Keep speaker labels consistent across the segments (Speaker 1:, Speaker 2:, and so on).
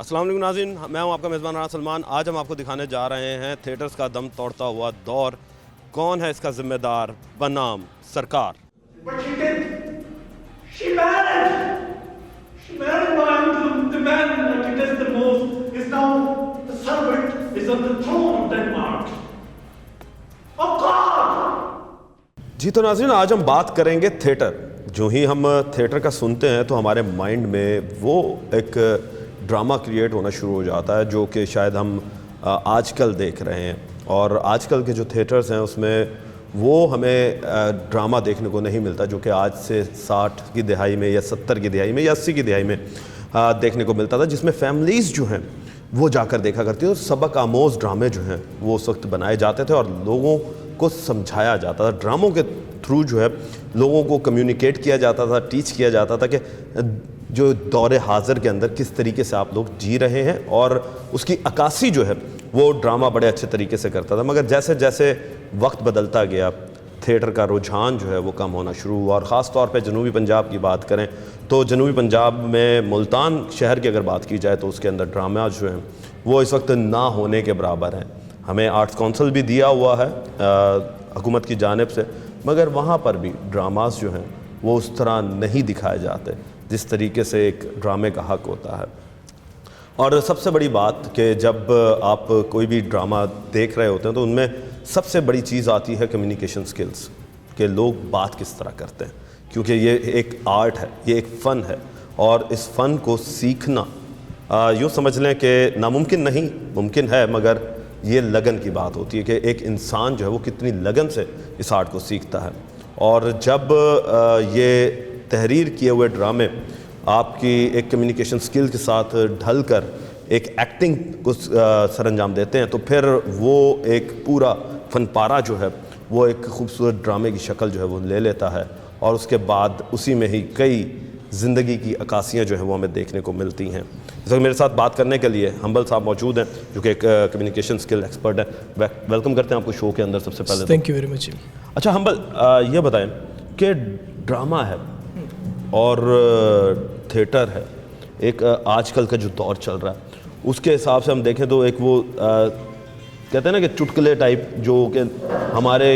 Speaker 1: अस्सलाम वालेकुम नाज़रीन, मैं हूं आपका मेज़बान राना सलमान। आज हम आपको दिखाने जा रहे हैं थिएटर्स का दम तोड़ता हुआ दौर। कौन है इसका जिम्मेदार? बनाम सरकार।
Speaker 2: But she did. She married. She married the man that he does the most is now the servant is on the throne of Denmark. Of God!
Speaker 1: जी तो नाज़रीन, आज हम बात करेंगे थिएटर। जो ही हम थिएटर का सुनते हैं तो हमारे माइंड में वो एक ड्रामा क्रिएट होना शुरू हो जाता है जो कि शायद हम आजकल देख रहे हैं। और आजकल के जो थिएटर्स हैं उसमें वो हमें ड्रामा देखने को नहीं मिलता जो कि आज से 60 की दहाई में या 70 की दहाई में या 80 की दहाई में देखने को मिलता था, जिसमें फैमिलीज़ जो हैं वो जाकर देखा करती थी और सबक आमोज़ ड्रामे जो हैं वो उस वक्त बनाए जाते थे और लोगों को समझाया जाता था। ड्रामों के थ्रू जो है लोगों को कम्युनिकेट किया जाता था, टीच किया जाता था कि जो दौरे हाज़िर के अंदर किस तरीके से आप लोग जी रहे हैं, और उसकी अक्कासी जो है वो ड्रामा बड़े अच्छे तरीके से करता था। मगर जैसे जैसे वक्त बदलता गया थिएटर का रुझान जो है वो कम होना शुरू हुआ। और ख़ास तौर पे जनूबी पंजाब की बात करें तो जनूबी पंजाब में मुल्तान शहर की अगर बात की जाए तो उसके अंदर ड्रामा जो हैं वो इस वक्त ना होने के बराबर हैं। हमें आर्ट्स काउंसिल भी दिया हुआ है हुकूमत की जानिब से, मगर वहाँ पर भी ड्रामास जो हैं वो उस तरह नहीं दिखाए जाते जिस तरीके से एक ड्रामे का हक़ होता है। और सबसे बड़ी बात कि जब आप कोई भी ड्रामा देख रहे होते हैं तो उनमें सबसे बड़ी चीज़ आती है कम्युनिकेशन स्किल्स, कि लोग बात किस तरह करते हैं, क्योंकि ये एक आर्ट है, ये एक फ़न है। और इस फ़न को सीखना यूँ समझ लें कि नामुमकिन नहीं, मुमकिन है, मगर ये लगन की बात होती है कि एक इंसान जो है वो कितनी लगन से इस आर्ट को सीखता है। और जब ये तहरीर किए हुए ड्रामे आपकी एक कम्युनिकेशन स्किल के साथ ढल कर एक एक्टिंग को सरंजाम देते हैं तो फिर वो एक पूरा फनपारा जो है वो एक खूबसूरत ड्रामे की शक्ल जो है वो ले लेता है। और उसके बाद उसी में ही कई ज़िंदगी की अक्कासियाँ जो है वो हमें देखने को मिलती हैं। इस वक्त मेरे साथ बात करने के लिए हम्बल साहब मौजूद हैं जो कि एक कम्युनिकेशन स्किल एक्सपर्ट है। वेलकम करते हैं आपको शो के अंदर सबसे पहले।
Speaker 3: Thank you very much.
Speaker 1: अच्छा हम्बल, ये बताएं कि ड्रामा है और थिएटर है, एक आजकल का जो दौर चल रहा है उसके हिसाब से हम देखें तो एक वो कहते हैं ना कि चुटकुले टाइप जो कि हमारे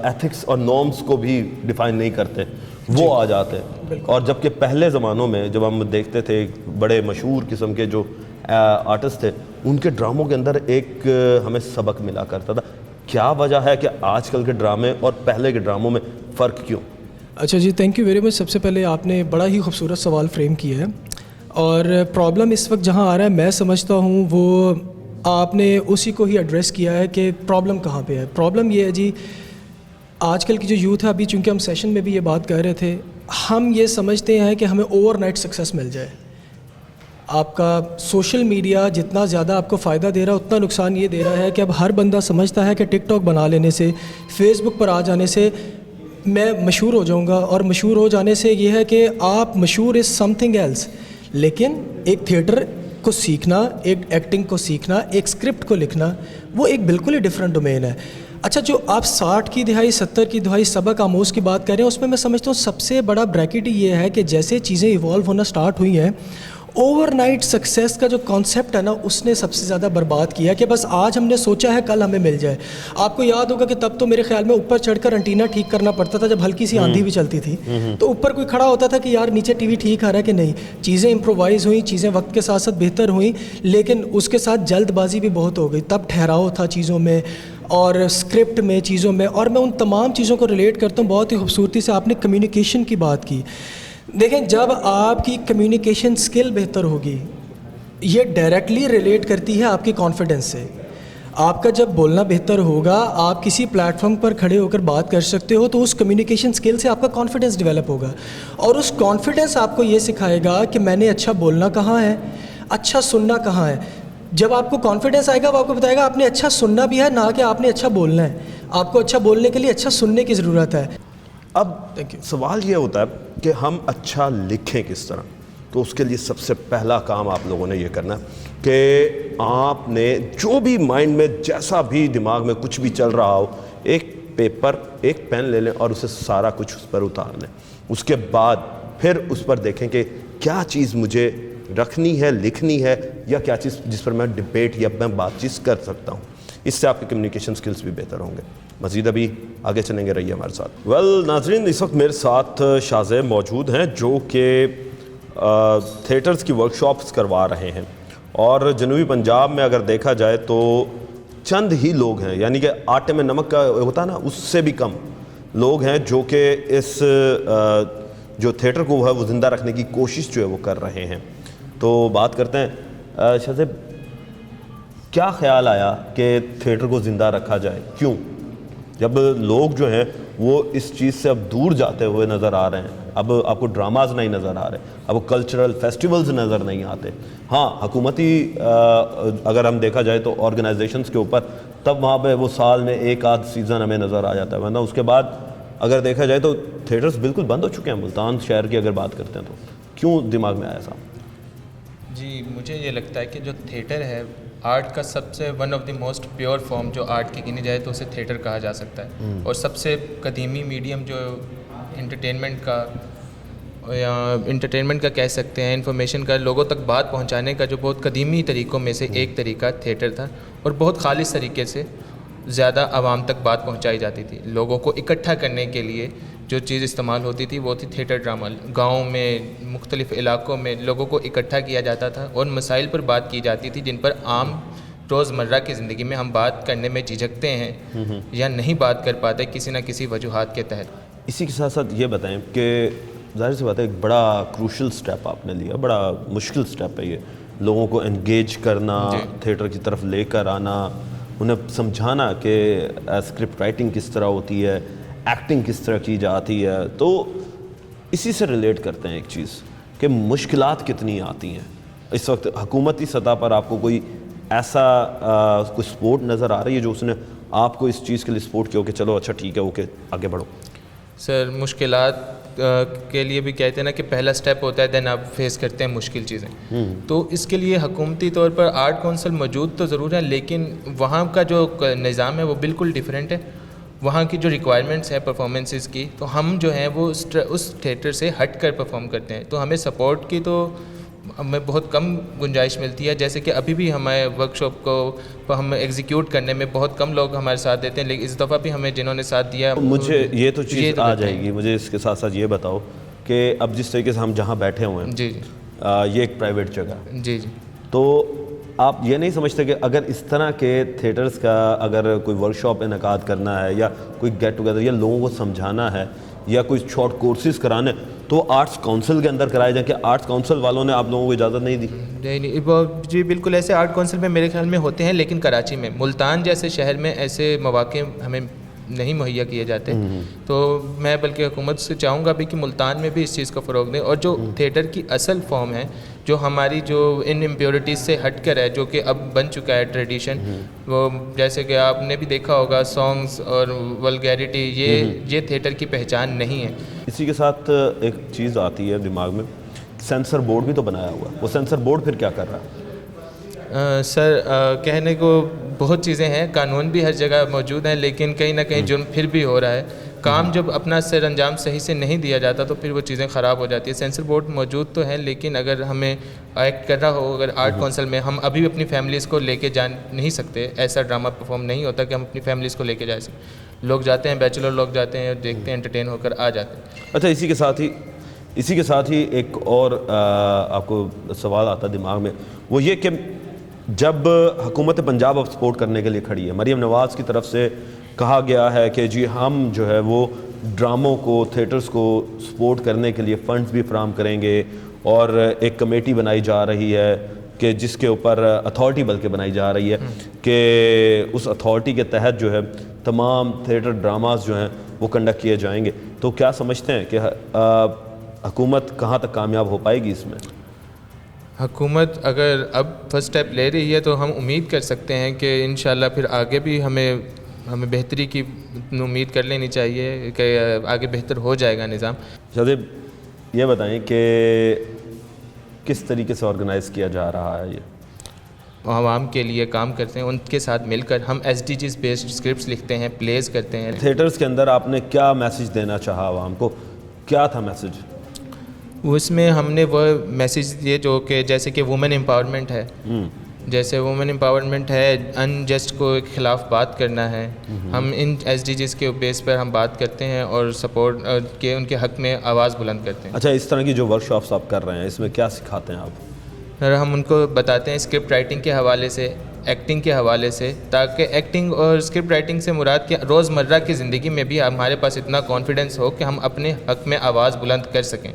Speaker 1: एथिक्स और नॉर्म्स को भी डिफ़ाइन नहीं करते वो आ जाते हैं। और जबकि पहले ज़मानों में जब हम देखते थे बड़े मशहूर किस्म के जो आर्टिस्ट थे उनके ड्रामों के अंदर एक हमें सबक मिला करता था। क्या वजह है कि आजकल के ड्रामे और पहले के ड्रामों में फ़र्क क्यों?
Speaker 3: अच्छा जी, थैंक यू वेरी मच। सबसे पहले आपने बड़ा ही खूबसूरत सवाल फ्रेम किया है और प्रॉब्लम इस वक्त जहाँ आ रहा है मैं समझता हूँ वो आपने उसी को ही एड्रेस किया है कि प्रॉब्लम कहाँ पे है। प्रॉब्लम ये है जी, आजकल की जो यूथ है, अभी चूँकि हम सेशन में भी ये बात कर रहे थे, हम ये समझते हैं कि हमें ओवरनाइट सक्सेस मिल जाए। आपका सोशल मीडिया जितना ज़्यादा आपको फ़ायदा दे रहा है उतना नुकसान ये दे रहा है कि अब हर बंदा समझता है कि टिकटॉक बना लेने से, फेसबुक पर आ जाने से मैं मशहूर हो जाऊंगा। और मशहूर हो जाने से ये है कि आप मशहूर इज़ समथिंग एल्स। लेकिन एक थिएटर को सीखना, एक एक्टिंग को सीखना, एक स्क्रिप्ट को लिखना, वो एक बिल्कुल ही डिफरेंट डोमेन है। अच्छा, जो आप 60 की दहाई 70 की दहाई सबक आमोज़ की बात कर रहे हैं उसमें मैं समझता हूँ सबसे बड़ा ब्रैकेट ये है कि जैसे चीज़ें इवॉल्व होना स्टार्ट हुई हैं, ओवरनाइट सक्सेस का जो कॉन्सेप्ट है ना उसने सबसे ज़्यादा बर्बाद किया कि बस आज हमने सोचा है कल हमें मिल जाए। आपको याद होगा कि तब तो मेरे ख्याल में ऊपर चढ़कर एंटीना ठीक करना पड़ता था जब हल्की सी आंधी भी चलती थी, तो ऊपर कोई खड़ा होता था कि यार नीचे टीवी ठीक आ रहा है कि नहीं। चीज़ें इम्प्रोवाइज़ हुई, चीज़ें वक्त के साथ साथ बेहतर हुई, लेकिन उसके साथ जल्दबाजी भी बहुत हो गई। तब ठहराव था चीज़ों में और स्क्रिप्ट में, चीज़ों में। और मैं उन तमाम चीज़ों को रिलेट करता हूँ बहुत ही खूबसूरती से। आपने कम्युनिकेशन की बात की, देखें जब आपकी कम्युनिकेशन स्किल बेहतर होगी ये डायरेक्टली रिलेट करती है आपकी कॉन्फिडेंस से। आपका जब बोलना बेहतर होगा, आप किसी प्लेटफॉर्म पर खड़े होकर बात कर सकते हो, तो उस कम्युनिकेशन स्किल से आपका कॉन्फिडेंस डेवलप होगा। और उस कॉन्फिडेंस आपको ये सिखाएगा कि मैंने अच्छा बोलना कहाँ है, अच्छा सुनना कहाँ है। जब आपको कॉन्फिडेंस आएगा वो आपको बताएगा आपने अच्छा सुनना भी है, ना कि आपने अच्छा बोलना है। आपको अच्छा बोलने के लिए अच्छा सुनने की ज़रूरत है।
Speaker 1: अब सवाल ये होता है कि हम अच्छा लिखें किस तरह। तो उसके लिए सबसे पहला काम आप लोगों ने ये करना है कि आपने जो भी माइंड में जैसा भी दिमाग में कुछ भी चल रहा हो, एक पेपर एक पेन ले लें और उसे सारा कुछ उस पर उतार लें। उसके बाद फिर उस पर देखें कि क्या चीज़ मुझे رکھنی ہے, لکھنی ہے, یا کیا چیز جس پر میں ڈبیٹ یا میں بات چیت کر سکتا ہوں؟ اس سے آپ کے کمیونیکیشن سکلز بھی بہتر ہوں گے. مزید ابھی آگے چلیں گے, رہیے ہمارے ساتھ. ناظرین, اس وقت میرے ساتھ شاہ زیب موجود ہیں جو کہ تھیٹرز کی ورکشاپس کروا رہے ہیں, اور جنوبی پنجاب میں اگر دیکھا جائے تو چند ہی لوگ ہیں, یعنی کہ آٹے میں نمک کا ہوتا ہے نا, اس سے بھی کم لوگ ہیں جو کہ اس جو تھیٹر کو ہے وہ زندہ رکھنے کی کوشش جو ہے وہ کر رہے ہیں. تو بات کرتے ہیں, شاہ زیب کیا خیال آیا کہ تھیٹر کو زندہ رکھا جائے؟ کیوں؟ جب لوگ جو ہیں وہ اس چیز سے اب دور جاتے ہوئے نظر آ رہے ہیں, اب آپ کو ڈراماز نہیں نظر آ رہے, اب کلچرل فیسٹیولز نظر نہیں آتے. ہاں, حکومتی اگر ہم دیکھا جائے تو آرگنائزیشنز کے اوپر تب وہاں پہ وہ سال میں ایک آدھ سیزن ہمیں نظر آ جاتا ہے, ورنہ اس کے بعد اگر دیکھا جائے تو تھیٹرز بالکل بند ہو چکے ہیں. ملتان شہر کی اگر بات کرتے ہیں تو کیوں دماغ میں آیا صاحب؟
Speaker 4: جی, مجھے یہ لگتا ہے کہ جو تھیٹر ہے آرٹ کا سب سے one of the most pure form جو آرٹ کی گنی جائے تو اسے تھیٹر کہا جا سکتا ہے, اور سب سے قدیمی میڈیم جو انٹرٹینمنٹ کا کہہ سکتے ہیں, انفارمیشن کا, لوگوں تک بات پہنچانے کا جو بہت قدیمی طریقوں میں سے ایک طریقہ تھیٹر تھا, اور بہت خالص طریقے سے زیادہ عوام تک بات پہنچائی جاتی تھی. لوگوں کو اکٹھا کرنے کے لیے جو چیز استعمال ہوتی تھی وہ تھی تھیٹر ڈرامہ. گاؤں میں, مختلف علاقوں میں لوگوں کو اکٹھا کیا جاتا تھا اور مسائل پر بات کی جاتی تھی جن پر عام روزمرہ کی زندگی میں ہم بات کرنے میں جھجکتے ہیں یا نہیں بات کر پاتے کسی نہ کسی وجوہات کے تحت.
Speaker 1: اسی کے ساتھ ساتھ یہ بتائیں کہ ظاہر سی بات ہے ایک بڑا کروشل سٹیپ آپ نے لیا, بڑا مشکل سٹیپ ہے یہ, لوگوں کو انگیج کرنا, تھیٹر کی طرف لے کر آنا, انہیں سمجھانا کہ اسکرپٹ رائٹنگ کس طرح ہوتی ہے, ایکٹنگ کس طرح کی جاتی ہے. تو اسی سے ریلیٹ کرتے ہیں ایک چیز کہ مشکلات کتنی آتی ہیں اس وقت حکومتی سطح پر. آپ کو کوئی ایسا کوئی سپورٹ نظر آ رہی ہے جو اس نے آپ کو اس چیز کے لیے سپورٹ کیا ہو کہ چلو اچھا ٹھیک ہے اوکے آگے بڑھو؟
Speaker 4: سر, مشکلات کے لیے بھی کہتے ہیں نا کہ پہلا سٹیپ ہوتا ہے, دین آپ فیس کرتے ہیں مشکل چیزیں. تو اس کے لیے حکومتی طور پر آرٹ کونسل موجود تو ضرور ہے, لیکن وہاں کا جو نظام ہے وہ بالکل ڈیفرنٹ ہے. وہاں کی جو ریکوائرمنٹس ہیں پرفارمنسز کی, تو ہم جو ہیں وہ اس تھیٹر سے ہٹ کر پرفارم کرتے ہیں, تو ہمیں سپورٹ کی تو ہمیں بہت کم گنجائش ملتی ہے. جیسے کہ ابھی بھی ہمارے ورک شاپ کو ہم ایگزیکیوٹ کرنے میں بہت کم لوگ ہمارے ساتھ دیتے ہیں, لیکن اس دفعہ بھی ہمیں جنہوں نے ساتھ دیا
Speaker 1: مجھے یہ تو چیز آ جائے گی. مجھے اس کے ساتھ ساتھ یہ بتاؤ کہ اب جس طریقے سے ہم جہاں بیٹھے ہوئے ہیں,
Speaker 4: جی
Speaker 1: یہ ایک پرائیویٹ جگہ ہے,
Speaker 4: جی
Speaker 1: تو آپ یہ نہیں سمجھتے کہ اگر اس طرح کے تھیٹرز کا اگر کوئی ورک شاپ انعقاد کرنا ہے یا کوئی گیٹ ٹوگیدر یا لوگوں کو سمجھانا ہے یا کوئی شارٹ کورسز کرانے, تو آرٹس کونسل کے اندر کرائے جائیں؟ کہ آرٹس کونسل والوں نے آپ لوگوں کو اجازت نہیں دی؟
Speaker 4: جی بالکل, ایسے آرٹ کونسل میں میرے خیال میں ہوتے ہیں, لیکن کراچی میں, ملتان جیسے شہر میں ایسے مواقع ہمیں نہیں مہیا کیے جاتے. تو میں بلکہ حکومت سے چاہوں گا بھی کہ ملتان میں بھی اس چیز کو فروغ دیں, اور جو تھیٹر کی اصل فارم ہے, جو ہماری جو ان امپیورٹیز سے ہٹ کر ہے, جو کہ اب بن چکا ہے ٹریڈیشن, وہ جیسے کہ آپ نے بھی دیکھا ہوگا سانگز اور ولگیرٹی, یہ تھیٹر کی پہچان نہیں ہے.
Speaker 1: اسی کے ساتھ ایک چیز آتی ہے دماغ میں, سینسر بورڈ بھی تو بنایا ہوا ہے, وہ سینسر بورڈ پھر کیا کر رہا ہے؟
Speaker 4: سر, کہنے کو بہت چیزیں ہیں, قانون بھی ہر جگہ موجود ہیں, لیکن کہیں نہ کہیں جرم پھر بھی ہو رہا ہے. کام جب اپنا سر انجام صحیح سے نہیں دیا جاتا تو پھر وہ چیزیں خراب ہو جاتی ہیں. سینسر بورڈ موجود تو ہے, لیکن اگر ہمیں ایکٹ کر رہا ہو, اگر آرٹ کونسل میں ہم ابھی اپنی فیملیز کو لے کے جا نہیں سکتے, ایسا ڈرامہ پرفارم نہیں ہوتا کہ ہم اپنی فیملیز کو لے کے جا سکیں. لوگ جاتے ہیں, بیچلر لوگ جاتے ہیں, دیکھتے ہیں, انٹرٹین ہو کر آ جاتے ہیں.
Speaker 1: اچھا, اسی کے ساتھ ہی ایک اور آپ کو سوال آتا ہے دماغ میں, وہ یہ کہ جب حکومت پنجاب اب سپورٹ کرنے کے لیے کھڑی ہے, مریم نواز کی طرف سے کہا گیا ہے کہ جی ہم جو ہے وہ ڈراموں کو, تھیٹرز کو سپورٹ کرنے کے لیے فنڈز بھی فراہم کریں گے, اور ایک کمیٹی بنائی جا رہی ہے کہ جس کے اوپر اتھارٹی بلکہ بنائی جا رہی ہے کہ اس اتھارٹی کے تحت جو ہے تمام تھیٹر ڈراماز جو ہیں وہ کنڈکٹ کیے جائیں گے. تو کیا سمجھتے ہیں کہ حکومت کہاں تک کامیاب ہو پائے گی اس میں؟
Speaker 4: حکومت اگر اب فرسٹ اسٹیپ لے رہی ہے تو ہم امید کر سکتے ہیں کہ انشاءاللہ پھر آگے بھی ہمیں بہتری کی امید کر لینی چاہیے کہ آگے بہتر ہو جائے گا نظام.
Speaker 1: شاہ زیب یہ بتائیں کہ کس طریقے سے آرگنائز کیا جا رہا ہے یہ؟
Speaker 4: عوام کے لیے کام کرتے ہیں, ان کے ساتھ مل کر ہم SDGs بیسڈ اسکرپٹس لکھتے ہیں, پلیز کرتے ہیں.
Speaker 1: تھیٹرز کے اندر آپ نے کیا میسج دینا چاہا عوام کو, کیا تھا میسج؟
Speaker 4: اس میں ہم نے وہ میسیج دیے جو کہ جیسے کہ وومن امپاورمنٹ ہے، جیسے وومن امپاورمنٹ ہے، انجسٹ کو خلاف بات کرنا ہے، ہم ان ایس ڈی جیز کے بیس پر ہم بات کرتے ہیں اور سپورٹ کے ان کے حق میں آواز بلند کرتے ہیں۔
Speaker 1: اچھا، اس طرح کی جو ورک شاپس آپ کر رہے ہیں اس میں کیا سکھاتے ہیں آپ؟
Speaker 4: سر ہم ان کو بتاتے ہیں اسکرپٹ رائٹنگ کے حوالے سے، ایکٹنگ کے حوالے سے، تاکہ ایکٹنگ اور اسکرپٹ رائٹنگ سے مراد کہ روزمرہ کی زندگی میں بھی ہمارے پاس اتنا کانفیڈنس ہو کہ ہم اپنے حق میں آواز بلند کر سکیں،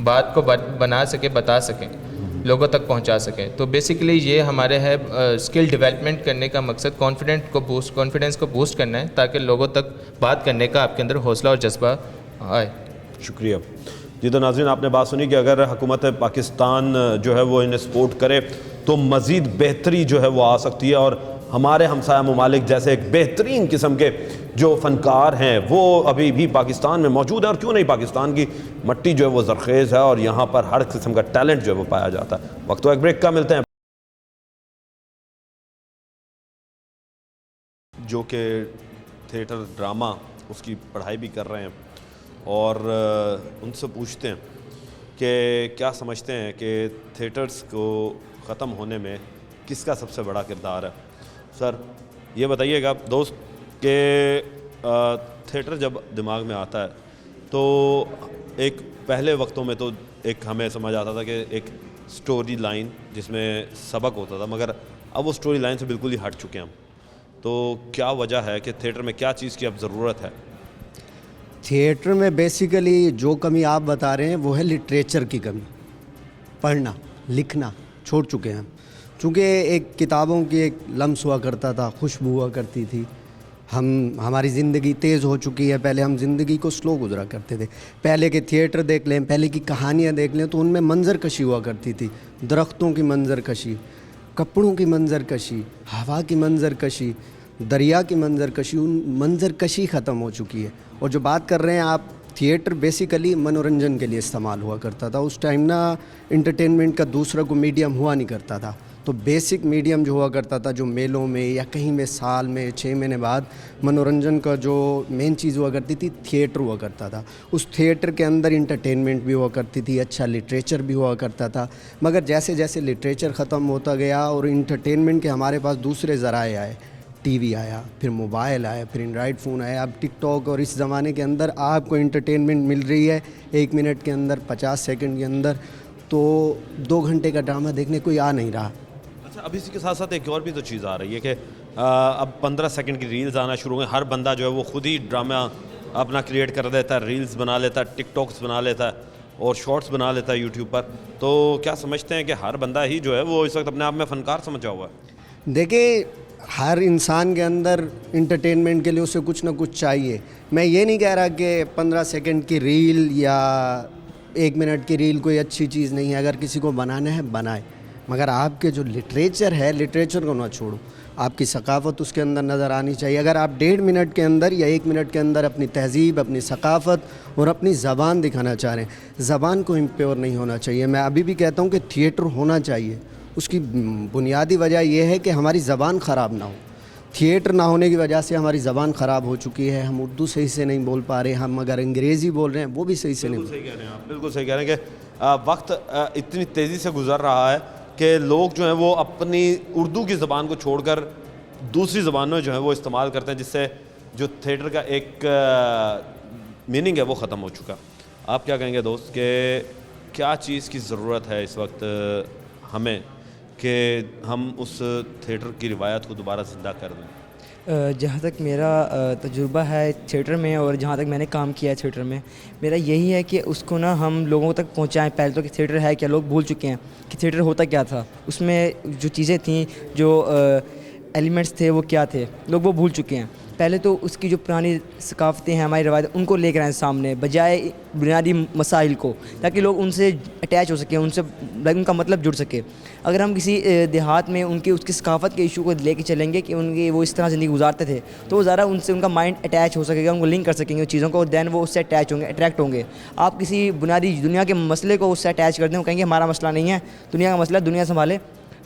Speaker 4: بات کو بنا سکیں، بتا سکیں، لوگوں تک پہنچا سکیں۔ تو بیسیکلی یہ ہمارے ہے اسکل ڈیولپمنٹ کرنے کا مقصد کانفیڈنس کو بوسٹ کرنا ہے، تاکہ لوگوں تک بات کرنے کا آپ کے اندر حوصلہ اور جذبہ آئے۔
Speaker 1: شکریہ جی۔ تو ناظرین، آپ نے بات سنی کہ اگر حکومت پاکستان جو ہے وہ انہیں سپورٹ کرے تو مزید بہتری جو ہے وہ آ سکتی ہے، اور ہمارے ہمسایہ ممالک جیسے ایک بہترین قسم کے جو فنکار ہیں وہ ابھی بھی پاکستان میں موجود ہیں، اور کیوں نہیں، پاکستان کی مٹی جو ہے وہ زرخیز ہے اور یہاں پر ہر قسم کا ٹیلنٹ جو ہے وہ پایا جاتا ہے۔ وقت ایک بریک کا، ملتے ہیں۔ جو کہ تھیٹر ڈرامہ اس کی پڑھائی بھی کر رہے ہیں، اور ان سے پوچھتے ہیں کہ کیا سمجھتے ہیں کہ تھیٹرز کو ختم ہونے میں کس کا سب سے بڑا کردار ہے۔ سر یہ بتائیے گا دوست کہ تھیٹر جب دماغ میں آتا ہے تو ایک پہلے وقتوں میں تو ایک ہمیں سمجھ آتا تھا کہ ایک سٹوری لائن جس میں سبق ہوتا تھا، مگر اب وہ سٹوری لائن سے بالکل ہی ہٹ چکے ہیں ہم۔ تو کیا وجہ ہے کہ تھیٹر میں کیا چیز کی اب ضرورت ہے؟
Speaker 5: تھیٹر میں بیسیکلی جو کمی آپ بتا رہے ہیں وہ ہے لٹریچر کی کمی، پڑھنا لکھنا چھوڑ چکے ہیں ہم، چونکہ ایک کتابوں کی ایک لمس ہوا کرتا تھا، خوشبو ہوا کرتی تھی، ہماری زندگی تیز ہو چکی ہے، پہلے ہم زندگی کو سلو گزرا کرتے تھے، پہلے کے تھیٹر دیکھ لیں، پہلے کی کہانیاں دیکھ لیں تو ان میں منظر کشی ہوا کرتی تھی، درختوں کی منظر کشی، کپڑوں کی منظر کشی، ہوا کی منظر کشی، دریا کی منظر کشی، ان منظر کشی ختم ہو چکی ہے۔ اور جو بات کر رہے ہیں آپ، تھیٹر بیسیکلی منورنجن کے لیے استعمال ہوا کرتا تھا، اس ٹائم نا انٹرٹینمنٹ کا دوسرا کوئی میڈیم ہوا نہیں کرتا تھا، تو بیسک میڈیم جو ہوا کرتا تھا، جو میلوں میں یا کہیں میں سال میں 6 مہینے بعد منورنجن کا جو مین چیز ہوا کرتی تھی، تھیٹر ہوا کرتا تھا۔ اس تھیٹر کے اندر انٹرٹینمنٹ بھی ہوا کرتی تھی، اچھا لٹریچر بھی ہوا کرتا تھا، مگر جیسے جیسے لٹریچر ختم ہوتا گیا اور انٹرٹینمنٹ کے ہمارے پاس دوسرے ذرائع آئے، ٹی وی آیا، پھر موبائل آیا، پھر اینڈرائڈ فون آیا، اب ٹک ٹاک، اور اس زمانے کے اندر آپ کو انٹرٹینمنٹ مل رہی ہے 1 منٹ کے اندر، 50 سیکنڈ کے اندر، تو 2 گھنٹے کا ڈرامہ دیکھنے کوئی آ نہیں رہا۔
Speaker 1: اچھا، اب اسی کے ساتھ ساتھ ایک اور بھی تو چیز آ رہی ہے کہ اب 15 سیکنڈ کی ریلز آنا شروع ہوئے، ہر بندہ جو ہے وہ خود ہی ڈرامہ اپنا کریٹ کر دیتا ہے، ریلز بنا لیتا ہے، ٹک ٹاکس بنا لیتا ہے اور شارٹس بنا لیتا ہے یوٹیوب پر۔ تو کیا سمجھتے ہیں کہ ہر بندہ ہی جو ہے وہ اس وقت اپنے آپ میں فنکار سمجھا ہوا ہے؟
Speaker 5: دیکھیں، ہر انسان کے اندر انٹرٹینمنٹ کے لیے اسے کچھ نہ کچھ چاہیے۔ میں یہ نہیں کہہ رہا کہ 15 سیکنڈ کی ریل یا 1 منٹ کی ریل کوئی اچھی چیز نہیں ہے، اگر کسی کو بنانا ہے بنائے، مگر آپ کے جو لٹریچر ہے، لٹریچر کو نہ چھوڑو، آپ کی ثقافت اس کے اندر نظر آنی چاہیے۔ اگر آپ 1.5 منٹ کے اندر یا 1 منٹ کے اندر اپنی تہذیب، اپنی ثقافت اور اپنی زبان دکھانا چاہ رہے ہیں، زبان کو امپیور نہیں ہونا چاہیے۔ میں ابھی بھی کہتا ہوں کہ تھیٹر ہونا چاہیے، اس کی بنیادی وجہ یہ ہے کہ ہماری زبان خراب نہ ہو۔ تھیٹر نہ ہونے کی وجہ سے ہماری زبان خراب ہو چکی ہے، ہم اردو صحیح سے نہیں بول پا رہے، ہم اگر انگریزی بول رہے ہیں وہ بھی صحیح سے نہیں۔
Speaker 1: بالکل صحیح کہہ رہے ہیں آپ، بالکل صحیح کہہ رہے ہیں کہ وقت اتنی تیزی سے گزر رہا ہے کہ لوگ جو ہیں وہ اپنی اردو کی زبان کو چھوڑ کر دوسری زبانوں جو ہیں وہ استعمال کرتے ہیں، جس سے جو تھیٹر کا ایک میننگ ہے وہ ختم ہو چکا۔ آپ کیا کہیں گے دوست کہ کیا چیز کی ضرورت ہے اس وقت ہمیں کہ ہم اس تھیٹر کی روایت کو دوبارہ زندہ کر دیں؟
Speaker 6: جہاں تک میرا تجربہ ہے تھیٹر میں، اور جہاں تک میں نے کام کیا ہے تھیٹر میں، میرا یہی ہے کہ اس کو نا ہم لوگوں تک پہنچائیں۔ پہلے تو کہ تھیٹر ہے کیا، لوگ بھول چکے ہیں کہ تھیٹر ہوتا کیا تھا، اس میں جو چیزیں تھیں، جو ایلیمنٹس تھے وہ کیا تھے، لوگ وہ بھول چکے ہیں۔ پہلے تو اس کی جو پرانی ثقافتیں ہیں، ہماری روایت، ان کو لے کر آئیں سامنے بجائے بنیادی مسائل کو، تاکہ لوگ ان سے اٹیچ ہو سکیں، ان سے ان کا مطلب جڑ سکے۔ اگر ہم کسی دیہات میں اس کی ثقافت کے ایشو کو لے کے چلیں گے کہ وہ اس طرح زندگی گزارتے تھے، تو وہ ذرا ان سے ان کا مائنڈ اٹیچ ہو سکے گا، ان کو لنک کر سکیں گے ان چیزوں کو، دین وہ اس سے اٹیچ ہوں گے، اٹریکٹ ہوں گے۔ آپ کسی بنیادی دنیا کے مسئلے کو اس سے اٹیچ کر دیں، وہ کہیں گے ہمارا مسئلہ نہیں ہے، دنیا کا مسئلہ دنیا سنبھالے،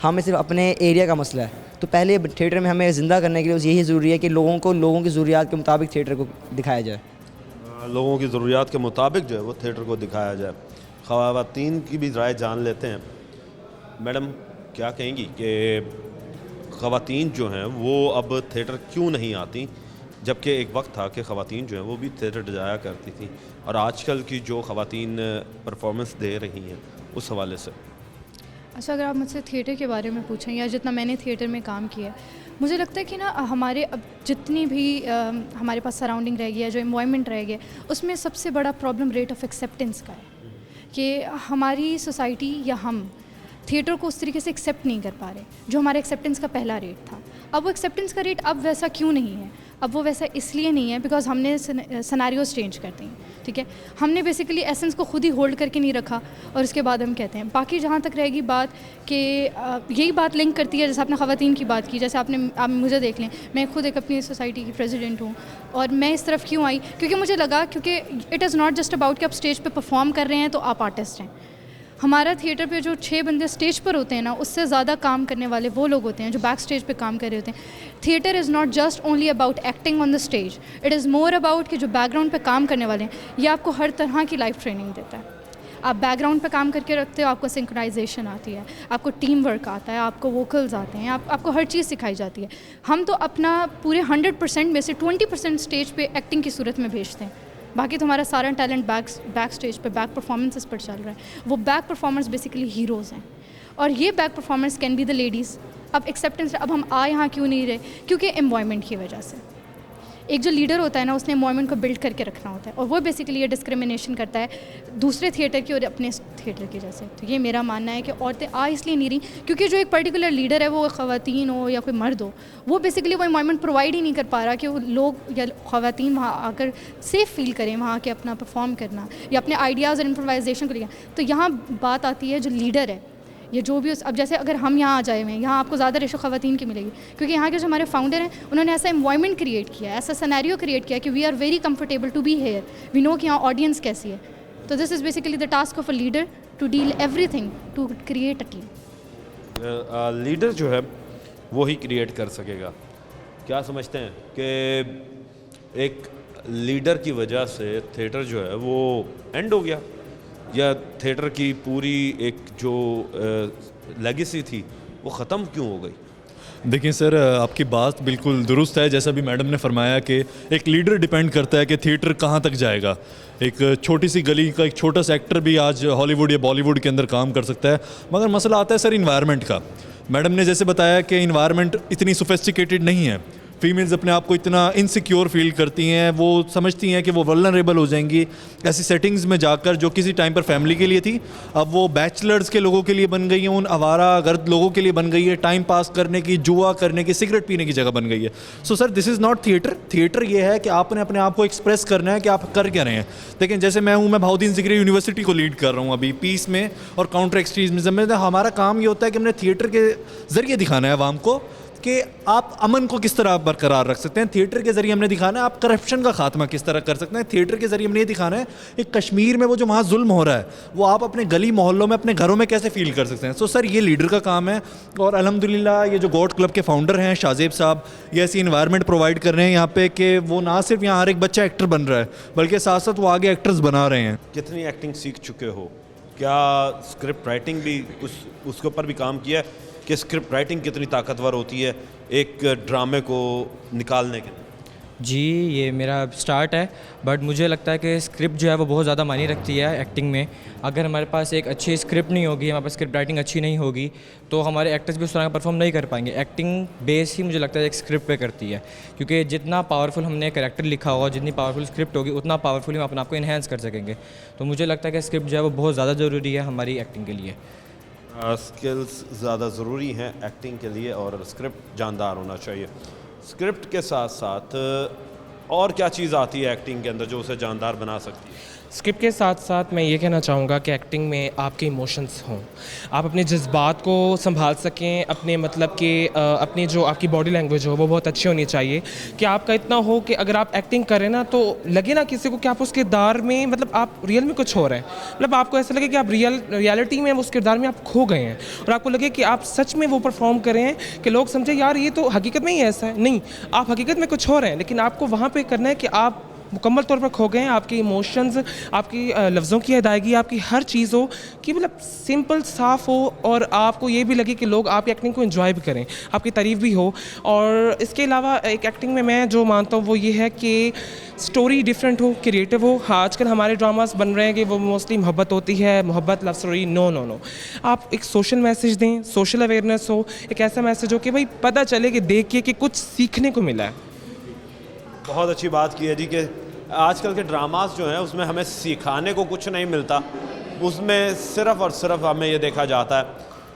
Speaker 6: ہمیں صرف اپنے ایریا کا مسئلہ ہے۔ تو پہلے تھیٹر میں ہمیں زندہ کرنے کے لیے یہی ضروری ہے کہ لوگوں کی ضروریات کے مطابق تھیٹر کو دکھایا جائے،
Speaker 1: لوگوں کی ضروریات کے مطابق جو ہے وہ تھیٹر کو دکھایا جائے۔ خواتین کی بھی رائے جان لیتے ہیں. میڈم کیا کہیں گی کہ خواتین جو ہیں وہ اب تھیٹر کیوں نہیں آتی، جبکہ ایک وقت تھا کہ خواتین جو ہیں وہ بھی تھیٹر جایا کرتی تھیں، اور آج کل کی جو خواتین پرفارمنس دے رہی ہیں اس حوالے سے؟
Speaker 7: اچھا، اگر آپ مجھ سے تھیٹر کے بارے میں پوچھیں یا جتنا میں نے تھیٹر میں کام کیا ہے، مجھے لگتا ہے کہ نا ہمارے اب جتنی بھی ہمارے پاس سراؤنڈنگ رہ گئی ہے، جو انوائرمنٹ رہ گیا، اس میں سب سے بڑا پرابلم ریٹ آف ایکسیپٹنس کا ہے کہ ہماری سوسائٹی یا ہم تھیٹر کو اس طریقے سے ایکسیپٹ نہیں کر پا رہے جو ہمارے ایکسیپٹنس کا پہلا ریٹ تھا. اب وہ ایکسیپٹنس کا ریٹ اب ویسا کیوں نہیں ہے؟ اب وہ ویسا اس لیے نہیں ہے بیکاز ہم نے سناریوز چینج کرتے ہیں. ٹھیک ہے، ہم نے بیسیکلی ایسنس کو خود ہی ہولڈ کر کے نہیں رکھا اور اس کے بعد ہم کہتے ہیں. باقی جہاں تک رہے گی بات کہ یہی بات لنک کرتی ہے، جیسے آپ نے خواتین کی بات کی، جیسے آپ مجھے دیکھ لیں، میں خود ایک اپنی سوسائٹی کی پریزیڈنٹ ہوں، اور میں اس طرف کیوں آئی؟ کیونکہ مجھے لگا کیونکہ it is not just about کہ آپ اسٹیج پہ پرفارم کر رہے ہیں تو آپ آرٹسٹ ہیں. ہمارا تھیٹر پہ جو 6 بندے اسٹیج پر ہوتے ہیں نا، اس سے زیادہ کام کرنے والے وہ لوگ ہوتے ہیں جو بیک اسٹیج پہ کام کر رہے ہوتے ہیں. Theatre is not just only about acting on the stage, it is more about کہ جو بیک گراؤنڈ پہ کام کرنے والے ہیں، یہ آپ کو ہر طرح کی لائف ٹریننگ دیتا ہے. آپ بیک گراؤنڈ پہ کام کر کے رکھتے ہو، آپ کو سنکرونائزیشن آتی ہے، آپ کو ٹیم ورک آتا ہے، آپ کو ووکلز آتے ہیں، آپ کو ہر چیز سکھائی جاتی ہے. ہم تو اپنا پورے 100% میں سے 20% اسٹیج پہ ایکٹنگ کی صورت میں بھیجتے ہیں، باقی تو ہمارا سارا ٹیلنٹ بیک اسٹیج پہ بیک پرفارمنسز پر چل رہا ہے. وہ بیک پرفارمرز بیسیکلی ہیروز ہیں، اور یہ back performers can be the ladies. اب ایکسیپٹنس، اب ہم یہاں کیوں نہیں رہے؟ کیونکہ انوائرمنٹ کی وجہ سے. ایک جو لیڈر ہوتا ہے نا، اس نے انوائرمنٹ کو بلڈ کر کے رکھنا ہوتا ہے، اور وہ بیسیکلی یہ ڈسکریمنیشن کرتا ہے دوسرے تھیٹر کی اور اپنے تھیٹر کی جیسے. تو یہ میرا ماننا ہے کہ عورتیں اس لیے نہیں رہی کیونکہ جو ایک پرٹیکولر لیڈر ہے، وہ خواتین ہو یا کوئی مرد ہو، وہ بیسیکلی وہ انوائرمنٹ پرووائڈ ہی نہیں کر پا رہا کہ وہ لوگ یا خواتین وہاں آ کر سیف فیل کریں وہاں کے اپنا پرفارم کرنا یا اپنے آئیڈیاز اور امپرووائزیشن کو لیا. تو یہاں بات آتی ہے جو لیڈر ہے، یہ جو بھی اب جیسے اگر ہم یہاں آ جائے ہوئے ہیں، یہاں آپ کو زیادہ ریشو خواتین کی ملے گی کیونکہ یہاں کے جو ہمارے فاؤنڈر ہیں، انہوں نے ایسا انوائرمنٹ کریٹ کیا ہے، ایسا سینیریو کریٹ کیا کہ we are very comfortable to be here, we know کہ یہاں آڈینس کیسی ہے. تو this is basically the task of a leader to deal everything to create a team.
Speaker 1: Leader جو ہے وہی کریٹ کر سکے گا. کیا سمجھتے ہیں کہ ایک لیڈر کی وجہ سے تھیٹر جو ہے وہ اینڈ ہو گیا، یا تھیٹر کی پوری ایک جو لیگیسی تھی وہ ختم کیوں ہو گئی؟
Speaker 8: دیکھیں سر، آپ کی بات بالکل درست ہے. جیسا بھی میڈم نے فرمایا کہ ایک لیڈر ڈیپینڈ کرتا ہے کہ تھیٹر کہاں تک جائے گا. ایک چھوٹی سی گلی کا ایک چھوٹا سا ایکٹر بھی آج ہالی ووڈ یا بالی ووڈ کے اندر کام کر سکتا ہے، مگر مسئلہ آتا ہے سر انوائرمنٹ کا. میڈم نے جیسے بتایا کہ انوائرمنٹ اتنی سوفیسٹیکیٹڈ نہیں ہے. فیمیلز اپنے آپ کو اتنا انسیکیور فیل کرتی ہیں، وہ سمجھتی ہیں کہ وہ ولنریبل ہو جائیں گی ایسی سیٹنگز میں جا کر جو کسی ٹائم پر فیملی کے لیے تھی، اب وہ بیچلرز کے لوگوں کے لیے بن گئی ہیں، ان آوارہ گرد لوگوں کے لیے بن گئی ہے، ٹائم پاس کرنے کی، جوا کرنے کی، سگریٹ پینے کی جگہ بن گئی ہے. سو سر دس از ناٹ تھیٹر. تھیٹر یہ ہے کہ آپ نے اپنے آپ کو ایکسپریس کرنا ہے کہ آپ کر کیا رہے ہیں. لیکن جیسے میں بہاؤدین ذکری یونیورسٹی کو لیڈ کر رہا ہوں ابھی پیس میں اور کاؤنٹر ایکسٹریمزم میں. ہمارا کام یہ ہوتا ہے کہ ہم نے تھیٹر کے ذریعے دکھانا ہے عوام کو کہ آپ امن کو کس طرح برقرار رکھ سکتے ہیں. تھیٹر کے ذریعے ہم نے دکھانا ہے آپ کرپشن کا خاتمہ کس طرح کر سکتے ہیں. تھیٹر کے ذریعے ہم نے یہ دکھانا ہے کہ کشمیر میں وہ جو وہاں ظلم ہو رہا ہے وہ آپ اپنے گلی محلوں میں اپنے گھروں میں کیسے فیل کر سکتے ہیں. سو سر یہ لیڈر کا کام ہے، اور الحمدللہ یہ جو گوٹ کلب کے فاؤنڈر ہیں شاہزیب صاحب، یہ ایسی انوائرمنٹ پرووائڈ کر رہے ہیں یہاں پہ کہ وہ نہ صرف یہاں ہر ایک بچہ ایکٹر بن رہا ہے بلکہ ساتھ ساتھ وہ آگے ایکٹرز بنا رہے ہیں.
Speaker 1: کتنی ایکٹنگ سیکھ چکے ہو؟ کیا اسکرپٹ رائٹنگ بھی اس کے اوپر بھی کام کیا ہے کہ اسکرپٹ رائٹنگ کتنی طاقتور ہوتی ہے ایک ڈرامے کو نکالنے کے لیے؟
Speaker 6: جی یہ میرا سٹارٹ ہے، بٹ مجھے لگتا ہے کہ اسکرپٹ جو ہے وہ بہت زیادہ معنی رکھتی ہے ایکٹنگ میں. اگر ہمارے پاس ایک اچھی اسکرپٹ نہیں ہوگی، ہمارے پاس اسکرپٹ رائٹنگ اچھی نہیں ہوگی تو ہمارے ایکٹرز بھی اس طرح کا پرفارم نہیں کر پائیں گے. ایکٹنگ بیس ہی مجھے لگتا ہے ایک اسکرپٹ پہ کرتی ہے، کیونکہ جتنا پاورفل ہم نے کریکٹر لکھا ہوگا، جتنی پاورفل اسکرپٹ ہوگی، اتنا پاورفلی ہم اپنے آپ کو انہینس کر سکیں گے. تو مجھے لگتا ہے کہ اسکرپٹ جو ہے وہ بہت زیادہ ضروری ہے ہماری ایکٹنگ کے لیے.
Speaker 1: اسکلز زیادہ ضروری ہیں ایکٹنگ کے لیے اور اسکرپٹ جاندار ہونا چاہیے. اسکرپٹ کے ساتھ ساتھ اور کیا چیز آتی ہے ایکٹنگ کے اندر جو اسے جاندار بنا سکتی ہے؟
Speaker 9: اسکرپٹ کے ساتھ ساتھ میں یہ کہنا چاہوں گا کہ ایکٹنگ میں آپ کے ایموشنس ہوں، آپ اپنے جذبات کو سنبھال سکیں، اپنے مطلب کہ اپنی جو آپ کی باڈی لینگویج ہو وہ بہت اچھی ہونی چاہیے کہ آپ کا اتنا ہو کہ اگر آپ ایکٹنگ کریں نا تو لگے نا کسی کو کہ آپ اس کردار میں مطلب آپ ریئل میں کچھ ہو رہے ہیں، مطلب آپ کو ایسا لگے کہ آپ ریئلٹی میں اس کردار میں آپ کھو گئے ہیں اور آپ کو لگے کہ آپ سچ میں وہ پرفارم کریں کہ لوگ سمجھیں یار یہ تو حقیقت میں ہی ایسا ہے. نہیں، آپ حقیقت میں کچھ ہو رہے ہیں لیکن آپ کو وہاں پہ کرنا ہے کہ آپ मुकम्मल तौर पर खो गए हैं। आपके इमोशंस, आपकी लफ्ज़ों की अदायगी, आपकी हर चीज़ हो कि मतलब सिंपल साफ़ हो और आपको ये भी लगे कि लोग आपकी एक्टिंग को एंजॉय भी करें, आपकी तारीफ़ भी हो। और इसके अलावा एक एक्टिंग में मैं जो मानता हूँ वो ये है कि स्टोरी डिफरेंट हो, क्रिएटिव हो। हाँ, आजकल हमारे ड्रामास बन रहे हैं कि वो मोस्टली मोहब्बत होती है, मोहब्बत love story, no no no. आप एक सोशल मैसेज दें, सोशल अवेयरनेस हो, एक ऐसा मैसेज हो कि भाई पता चले कि देख के कि कुछ सीखने को मिला है।
Speaker 1: बहुत अच्छी बात की है जी कि आजकल के ड्रामास जो हैं उसमें हमें सिखाने को कुछ नहीं मिलता, उसमें सिर्फ़ और सिर्फ हमें ये देखा जाता है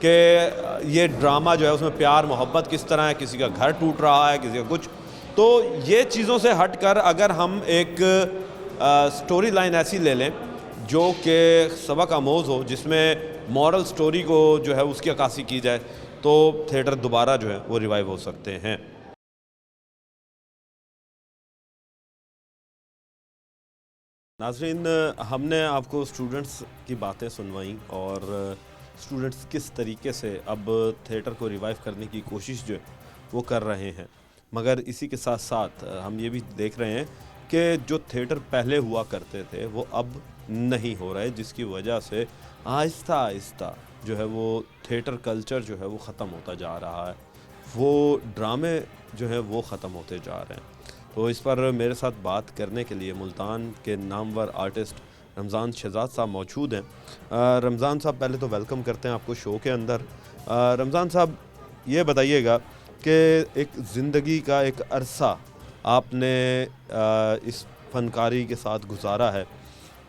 Speaker 1: कि ये ड्रामा जो है उसमें प्यार मोहब्बत किस तरह है, किसी का घर टूट रहा है, किसी का कुछ। तो ये चीज़ों से हट कर अगर हम एक स्टोरी लाइन ऐसी ले लें जो कि सबक आमोज़ हो, जिसमें मॉरल स्टोरी को जो है उसकी अक्कासी की जाए, तो थिएटर दोबारा जो है वो रिवाइव हो सकते हैं। नाज़रीन, हमने आपको स्टूडेंट्स की बातें सुनवाई और स्टूडेंट्स किस तरीके से अब थिएटर को रिवाइव करने की कोशिश जो है वो कर रहे हैं, मगर इसी के साथ साथ हम ये भी देख रहे हैं कि जो थिएटर पहले हुआ करते थे वो अब नहीं हो रहे, जिसकी वजह से आहिस्ता आहिस्ता जो है वो थिएटर कल्चर जो है वो ख़त्म होता जा रहा है, वो ड्रामे जो है वो ख़त्म होते जा रहे हैं। तो इस पर मेरे साथ बात करने के लिए मुल्तान के नामवर आर्टिस्ट रमज़ान शहजाद साहब मौजूद हैं। रमज़ान साहब, पहले तो वेलकम करते हैं आपको शो के अंदर। रमज़ान साहब, ये बताइएगा कि एक ज़िंदगी का एक अरसा आपने इस फ़नकारी के साथ गुजारा है,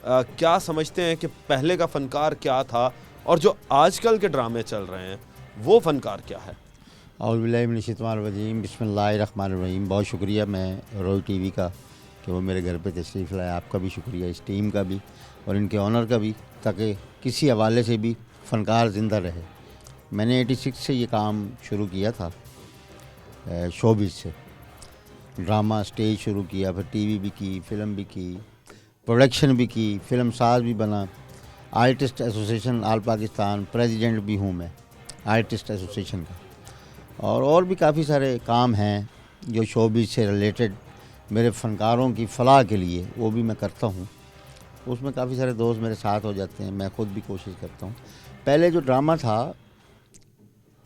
Speaker 1: क्या समझते हैं कि पहले का फ़नकार क्या था और जो आजकल के ड्रामे चल रहे हैं वो फ़नकार क्या है?
Speaker 10: औज़ुबिल्लाहिमिनश्शैतानिर्रजीम, बिस्मिल्लाहिर्रहमानिर्रहीम। बहुत शुक्रिया मैं रॉयल टीवी का कि वो मेरे घर पे तशरीफ़ लाया। आपका भी शुक्रिया, इस टीम का भी और इनके ऑनर का भी, ताकि किसी हवाले से भी फ़नकार ज़िंदा रहे। मैंने 86 से ये काम शुरू किया था, शोबिज़ से ड्रामा स्टेज शुरू किया, फिर टीवी भी की, फ़िल्म भी की, प्रोडक्शन भी की, फ़िल्म साज भी बना। Artist association all Pakistan president भी हूँ मैं आर्टिस्ट एसोसिएशन का। और भी काफ़ी सारे काम हैं जो शोबिज़ से रिलेटेड मेरे फ़नकारों की फ़लाह के लिए, वो भी मैं करता हूँ। उसमें काफ़ी सारे दोस्त मेरे साथ हो जाते हैं, मैं ख़ुद भी कोशिश करता हूँ। पहले जो ड्रामा था,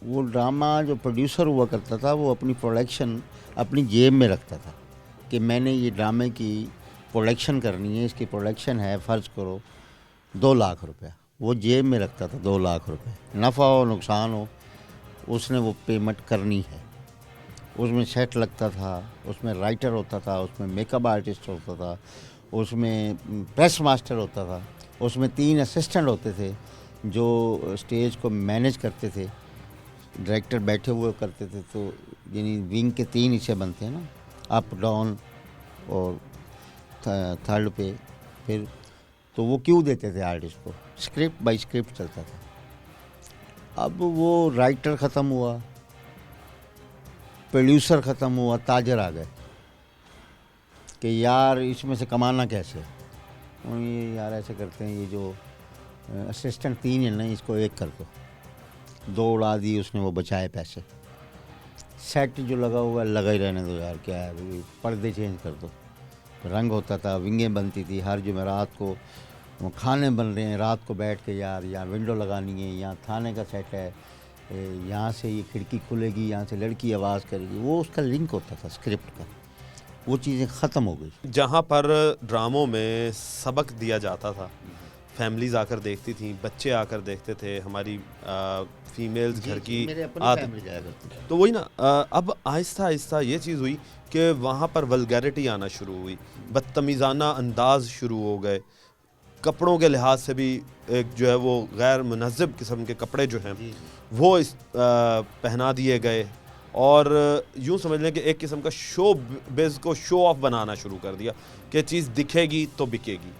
Speaker 10: वो ड्रामा जो प्रोड्यूसर हुआ करता था वो अपनी प्रोडक्शन अपनी जेब में रखता था कि मैंने ये ड्रामे की प्रोडक्शन करनी है, इसकी प्रोडक्शन है, फ़र्ज़ करो 2 लाख रुपया, वो जेब में रखता था। 2 लाख रुपये, नफ़ा हो नुकसान हो, उसने वो पेमेंट करनी है। उसमें सेट लगता था, उसमें राइटर होता था, उसमें मेकअप आर्टिस्ट होता था, उसमें प्रेस मास्टर होता था, उसमें 3 असिस्टेंट होते थे जो स्टेज को मैनेज करते थे, डायरेक्टर बैठे हुए करते थे। तो यानी विंग के 3 हिस्से बनते हैं ना, अप डाउन और थर्ड पे। फिर तो वो क्यों देते थे आर्टिस्ट को, स्क्रिप्ट बाय स्क्रिप्ट चलता था। अब वो राइटर ख़त्म हुआ, प्रोड्यूसर ख़त्म हुआ, ताजर आ गए कि यार इसमें से कमाना कैसे। और ये यार ऐसे करते हैं, ये जो असिस्टेंट 3 है ना, इसको 1 कर दो, 2 उड़ा दी उसने, वो बचाए पैसे। सेट जो लगा हुआ है लगा ही रहने दो यार, क्या है, पर्दे चेंज कर दो। रंग होता था, विंगें बनती थी, हर जुमेरात को वो खाने बन रहे हैं, रात को बैठ के यार यहाँ विंडो लगानी है, यहाँ थाने का सेट है, यहाँ से ये खिड़की खुलेगी, यहाँ से लड़की आवाज़ करेगी, वो उसका लिंक होता था स्क्रिप्ट का। वो चीज़ें ख़त्म हो गई।
Speaker 1: जहाँ पर ड्रामों में सबक दिया जाता था, फैमिलीज़ आकर देखती थी, बच्चे आकर देखते थे, हमारी फीमेल्स घर की तो वही ना, अब आहिस्ता आहिस्ता ये चीज़ हुई कि वहाँ पर वल्गैरिटी आना शुरू हुई, बदतमीज़ाना अंदाज शुरू हो गए, कपड़ों के लिहाज से भी एक जो है वो गैर मुनज़्ज़ब किस्म के कपड़े जो हैं वो पहना दिए गए, और यूँ समझ लें कि एक किस्म का शो बेस को शो ऑफ बनाना शुरू कर दिया कि चीज़ दिखेगी तो बिकेगी।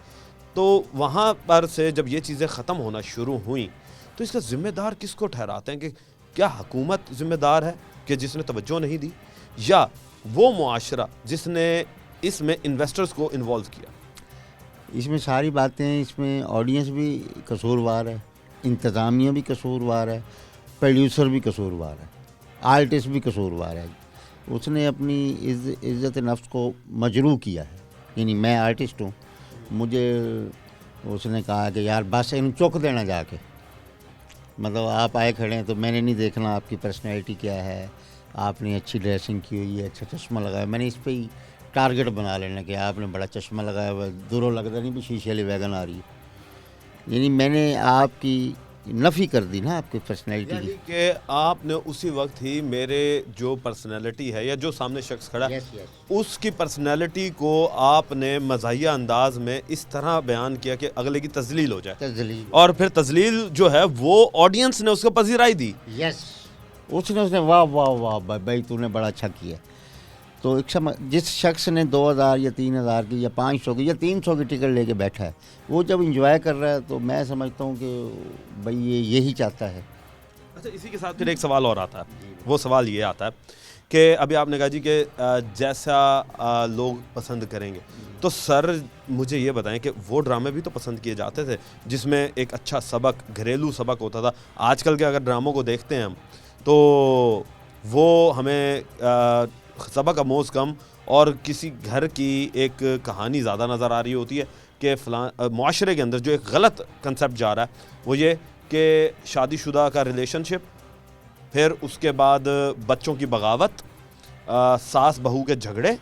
Speaker 1: तो वहाँ पर से जब ये चीज़ें ख़त्म होना शुरू हुई तो इसका ज़िम्मेदार किसको ठहराते हैं, कि क्या हुकूमत ज़िम्मेदार है कि जिसने तवज्जो नहीं दी, या वो मुआशरा जिसने इसमें इन्वेस्टर्स को इन्वॉल्व किया?
Speaker 10: इसमें सारी बातें, इसमें ऑडियंस भी कसूरवार है, इंतज़ामिया भी कसूरवार है, प्रोड्यूसर भी कसूरवार है, आर्टिस्ट भी कसूरवार है। उसने अपनी इज़्ज़त नफ्स को मजरूह किया है یعنی میں آرٹسٹ ہوں, مجھے اس نے کہا کہ یار بس ان چک دینا جا کے, مطلب آپ آئے کھڑے ہیں تو میں نے نہیں دیکھنا آپ کی پرسنالٹی کیا ہے, آپ نے اچھی ڈریسنگ کی ہوئی ہے, اچھا چشمہ لگایا, میں نے اس پہ ہی ٹارگٹ بنا لینا کہ آپ نے بڑا چشمہ لگایا ہوا ہے, دوروں لگتا نہیں بھی شیشے والی ویگن آ رہی ہے. یعنی میں نے آپ کی نفی کر دی نا آپ کی پرسنالٹی کی.
Speaker 1: یعنی کہ آپ نے اسی وقت ہی میرے جو پرسنالٹی ہے یا جو سامنے شخص کھڑا ہے اس کی پرسنالٹی کو آپ نے مزاحیہ انداز میں اس طرح بیان کیا کہ اگلے کی تذلیل ہو جائے, اور پھر تذلیل جو ہے وہ آڈینس نے اس کو پذیرائی دی.
Speaker 10: یس, اس نے واہ واہ واہ بھائی تو نے بڑا اچھا کیا. تو ایک جس شخص نے 2000 یا 3000 کی یا 500 کی یا 300 کی ٹکٹ لے کے بیٹھا ہے, وہ جب انجوائے کر رہا ہے تو میں سمجھتا ہوں کہ بھائی یہ یہی چاہتا ہے.
Speaker 1: اچھا, اسی کے ساتھ پھر ایک سوال اور آتا ہے, وہ سوال یہ آتا ہے کہ ابھی آپ نے کہا جی کہ جیسا لوگ پسند کریں گے, تو سر مجھے یہ بتائیں کہ وہ ڈرامے بھی تو پسند کیے جاتے تھے جس میں ایک اچھا سبق, گھریلو سبق ہوتا تھا. آج کل کے اگر ڈراموں کو دیکھتے ہیں ہم تو وہ ہمیں سبق آموز کم اور کسی گھر کی ایک کہانی زیادہ نظر آ رہی ہوتی ہے کہ معاشرے کے اندر جو ایک غلط کنسیپٹ جا رہا ہے وہ یہ کہ شادی شدہ کا ریلیشن شپ, پھر اس کے بعد بچوں کی بغاوت, ساس بہو کے جھگڑے,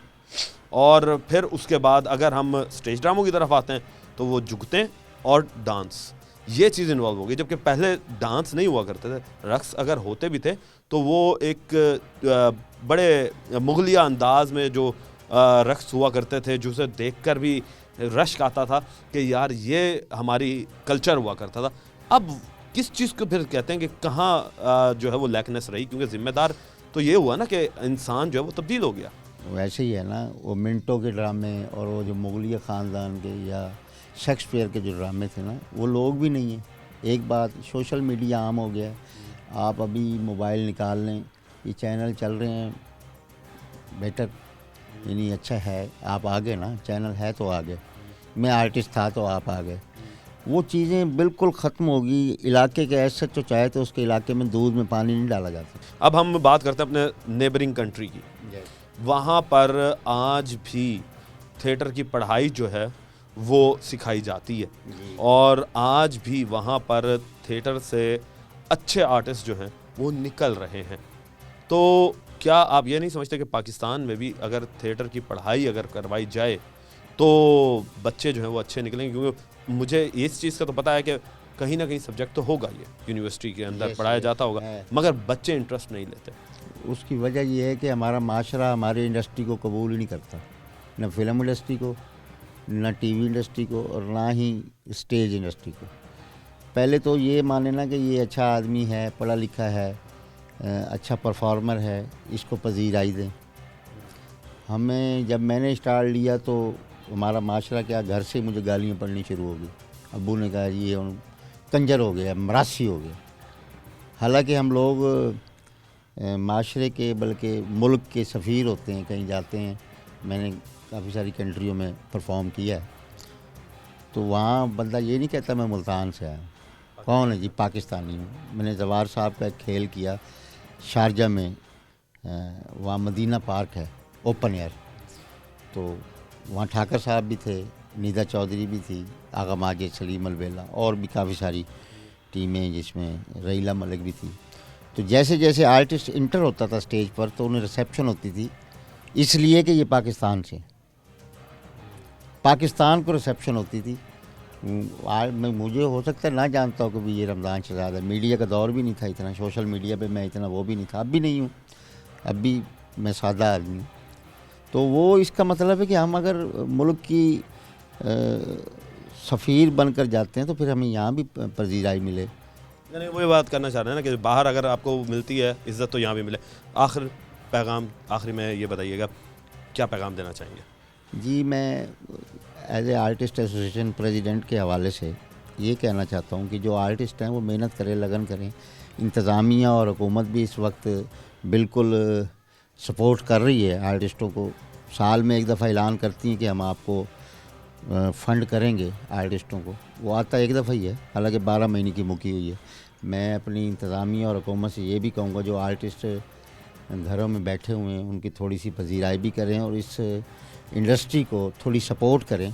Speaker 1: اور پھر اس کے بعد اگر ہم اسٹیج ڈراموں کی طرف آتے ہیں تو وہ جگتیں اور ڈانس, یہ چیز انوالو ہو گئی. جبکہ پہلے ڈانس نہیں ہوا کرتے تھے, رقص اگر ہوتے بھی تھے تو وہ ایک بڑے مغلیہ انداز میں جو رقص ہوا کرتے تھے, جسے دیکھ کر بھی رشک آتا تھا کہ یار یہ ہماری کلچر ہوا کرتا تھا. اب کس چیز کو پھر کہتے ہیں کہ کہاں جو ہے وہ لیکنیس رہی, کیونکہ ذمہ دار تو یہ ہوا نا کہ انسان جو ہے وہ تبدیل ہو گیا.
Speaker 10: ویسے ہی ہے نا, وہ منٹو کے ڈرامے اور وہ جو مغلیہ خاندان کے یا شیکسپیئر کے جو ڈرامے تھے نا, وہ لوگ بھی نہیں ہیں. ایک بات, سوشل میڈیا عام ہو گیا ہے, آپ ابھی موبائل نکال لیں, یہ چینل چل رہے ہیں, بیٹر یعنی اچھا ہے, آپ آگے نا, چینل ہے تو آگے, میں آرٹسٹ تھا تو آپ آگے. وہ چیزیں بالکل ختم ہوگی. علاقے کے ایسے تو چاہے تو اس کے علاقے میں دودھ میں پانی نہیں ڈالا جاتا.
Speaker 1: اب ہم بات کرتے ہیں اپنے نیبرنگ کنٹری کی. وہاں پر آج بھی تھیٹر کی پڑھائی جو ہے وہ سکھائی جاتی ہے, اور آج بھی وہاں پر تھیٹر سے اچھے آرٹسٹ جو ہیں وہ نکل رہے ہیں. تو کیا آپ یہ نہیں سمجھتے کہ پاکستان میں بھی اگر تھیٹر کی پڑھائی اگر کروائی جائے تو بچے جو ہیں وہ اچھے نکلیں گے؟ کیونکہ مجھے اس چیز کا تو پتہ ہے کہ کہیں نہ کہیں سبجیکٹ تو ہوگا, یہ یونیورسٹی کے اندر پڑھایا جاتا ہوگا, مگر بچے انٹرسٹ نہیں لیتے.
Speaker 10: اس کی وجہ یہ ہے کہ ہمارا معاشرہ ہماری انڈسٹری کو قبول ہی نہیں کرتا, نہ فلم انڈسٹری کو, نہ ٹی وی انڈسٹری کو, اور نہ ہی اسٹیج انڈسٹری کو. پہلے تو یہ مانے نا کہ یہ اچھا آدمی ہے, پڑھا لکھا ہے, اچھا پرفارمر ہے, اس کو پذیرائی دیں. ہمیں جب میں نے اسٹارٹ لیا تو ہمارا معاشرہ کیا, گھر سے مجھے گالیاں پڑنی شروع ہو گئی. ابو نے کہا یہ کنجر ہو گیا, مراسی ہو گیا. حالانکہ ہم لوگ معاشرے کے بلکہ ملک کے سفیر ہوتے ہیں, کہیں جاتے ہیں, میں نے کافی ساری کنٹریوں میں پرفارم کیا ہے, تو وہاں بندہ یہ نہیں کہتا میں ملتان سے آیا. کون ہے جی؟ پاکستانی ہوں. میں نے زوار صاحب کا ایک کھیل کیا شارجہ میں, وہاں مدینہ پارک ہے اوپن ایئر, تو وہاں ٹھاکر صاحب بھی تھے, نیدا چودھری بھی تھی, آغا ماجد, سلیم البیلا, اور بھی کافی ساری ٹیمیں جس میں ریلا ملک بھی تھی. تو جیسے جیسے آرٹسٹ انٹر ہوتا تھا اسٹیج پر تو انہیں ریسیپشن ہوتی تھی, اس لیے کہ یہ پاکستان سے, پاکستان کو ریسیپشن ہوتی تھی. مجھے ہو سکتا ہے نہ جانتا ہوں کہ بھی یہ رمضان شہزاد ہے. میڈیا کا دور بھی نہیں تھا اتنا, سوشل میڈیا پہ میں اتنا وہ بھی نہیں تھا, اب بھی نہیں ہوں, اب بھی میں سادہ آدمی ہوں. تو وہ اس کا مطلب ہے کہ ہم اگر ملک کی سفیر بن کر جاتے ہیں تو پھر ہمیں یہاں بھی پذیرائی ملے.
Speaker 1: نہیں, وہی بات کرنا چاہ رہے ہیں نا کہ باہر اگر آپ کو ملتی ہے عزت تو یہاں بھی ملے. آخری میں یہ بتائیے گا کیا پیغام دینا چاہیں گے؟
Speaker 10: جی, میں as a artist association president کے حوالے سے یہ کہنا چاہتا ہوں کہ جو آرٹسٹ ہیں وہ محنت کریں, لگن کریں. انتظامیہ اور حکومت بھی اس وقت بالکل سپورٹ کر رہی ہے آرٹسٹوں کو. سال میں ایک دفعہ اعلان کرتی ہیں کہ ہم آپ کو فنڈ کریں گے آرٹسٹوں کو. وہ آتا ایک دفعہ ہی ہے, حالانکہ 12 مہینے کی مکی ہوئی ہے. میں اپنی انتظامیہ اور حکومت سے یہ بھی کہوں گا جو آرٹسٹ घरों में बैठे हुए हैं उनकी थोड़ी सी पजीराई भी करें और इस इंडस्ट्री को थोड़ी सपोर्ट करें।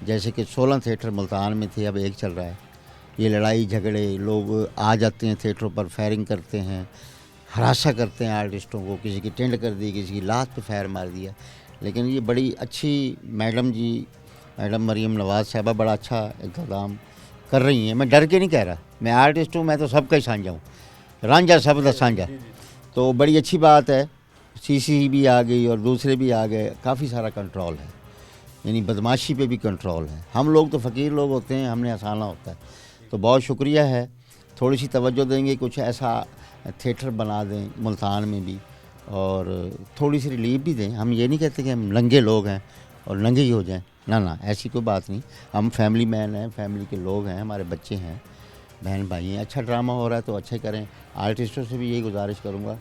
Speaker 10: जैसे कि 16 थिएटर मुल्तान में थे, अब एक चल रहा है। ये लड़ाई झगड़े, लोग आ जाते हैं थिएटरों पर, फायरिंग करते हैं, हरासा करते हैं आर्टिस्टों को, किसी की टेंड कर दी, किसी की लात पे फायर मार दिया। लेकिन ये बड़ी अच्छी मैडम मरीम नवाज़ साहबा बड़ा अच्छा इंतज़ाम कर रही हैं। मैं डर के नहीं कह रहा, मैं आर्टिस्ट हूँ, मैं तो सबका ही साझा हूँ, रांझा सब दा साझा। तो बड़ी अच्छी बात है, सीसी भी आ गई और दूसरे भी आ गए, काफ़ी सारा कंट्रोल है, यानी बदमाशी पे भी कंट्रोल है। हम लोग तो फ़कीर लोग होते हैं, हमने आसाना होता है। तो बहुत शुक्रिया है, थोड़ी सी तवज्जो देंगे, कुछ ऐसा थिएटर बना दें मुल्तान में भी और थोड़ी सी रिलीफ भी दें। हम ये नहीं कहते कि हम नंगे लोग हैं और नंगे ही हो जाएं, ना, ऐसी कोई बात नहीं। हम फैमिली मैन हैं, फैमिली के लोग हैं, हमारे बच्चे हैं, बहन भाई हैं। अच्छा ड्रामा हो रहा है तो अच्छा करें। आर्टिस्टों से भी यही गुजारिश करूँगा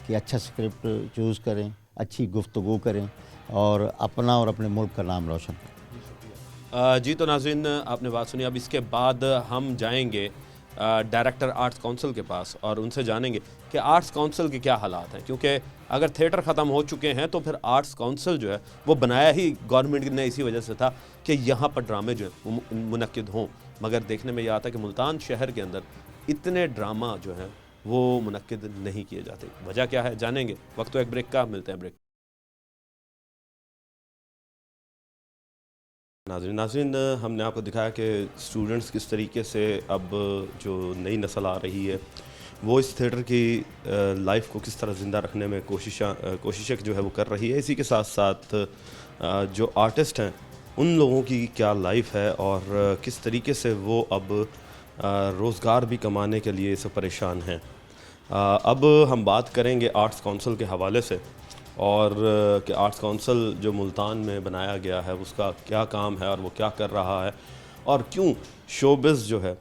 Speaker 10: कि अच्छा स्क्रिप्ट चूज़ करें, अच्छी गुफ्तगू करें और अपना और अपने मुल्क का नाम रोशन करें।
Speaker 1: जी तो नाज़रीन, आपने बात सुनी। अब इसके बाद हम जाएंगे डायरेक्टर आर्ट्स काउंसिल के पास और उनसे जानेंगे कि आर्ट्स काउंसिल के क्या हालात हैं, क्योंकि अगर थिएटर ख़त्म हो चुके हैं तो फिर आर्ट्स काउंसिल जो है वो बनाया ही गवर्नमेंट ने इसी वजह से था कि यहाँ पर ड्रामे जो है मुनक्किद हों। मगर देखने में ये आता है कि मुल्तान शहर के अंदर इतने ड्रामा जो हैं वो मुनक्किद नहीं किए जाते। वजह क्या है जानेंगे। वक्त तो एक ब्रेक का, मिलते हैं ब्रेक। नाज़रीन, हमने आपको दिखाया कि स्टूडेंट्स किस तरीके से अब जो नई नस्ल आ रही है वो इस थिएटर की लाइफ को किस तरह ज़िंदा रखने में कोशिशें जो है वो कर रही है। इसी के साथ साथ जो आर्टिस्ट हैं उन लोगों की क्या लाइफ है और किस तरीके से वो अब रोज़गार भी कमाने के लिए इसे परेशान हैं। अब हम बात करेंगे आर्ट्स काउंसिल के हवाले से और कि आर्ट्स काउंसिल जो मुल्तान में बनाया गया है उसका क्या काम है और वो क्या कर रहा है और क्यों शोबिज़ जो है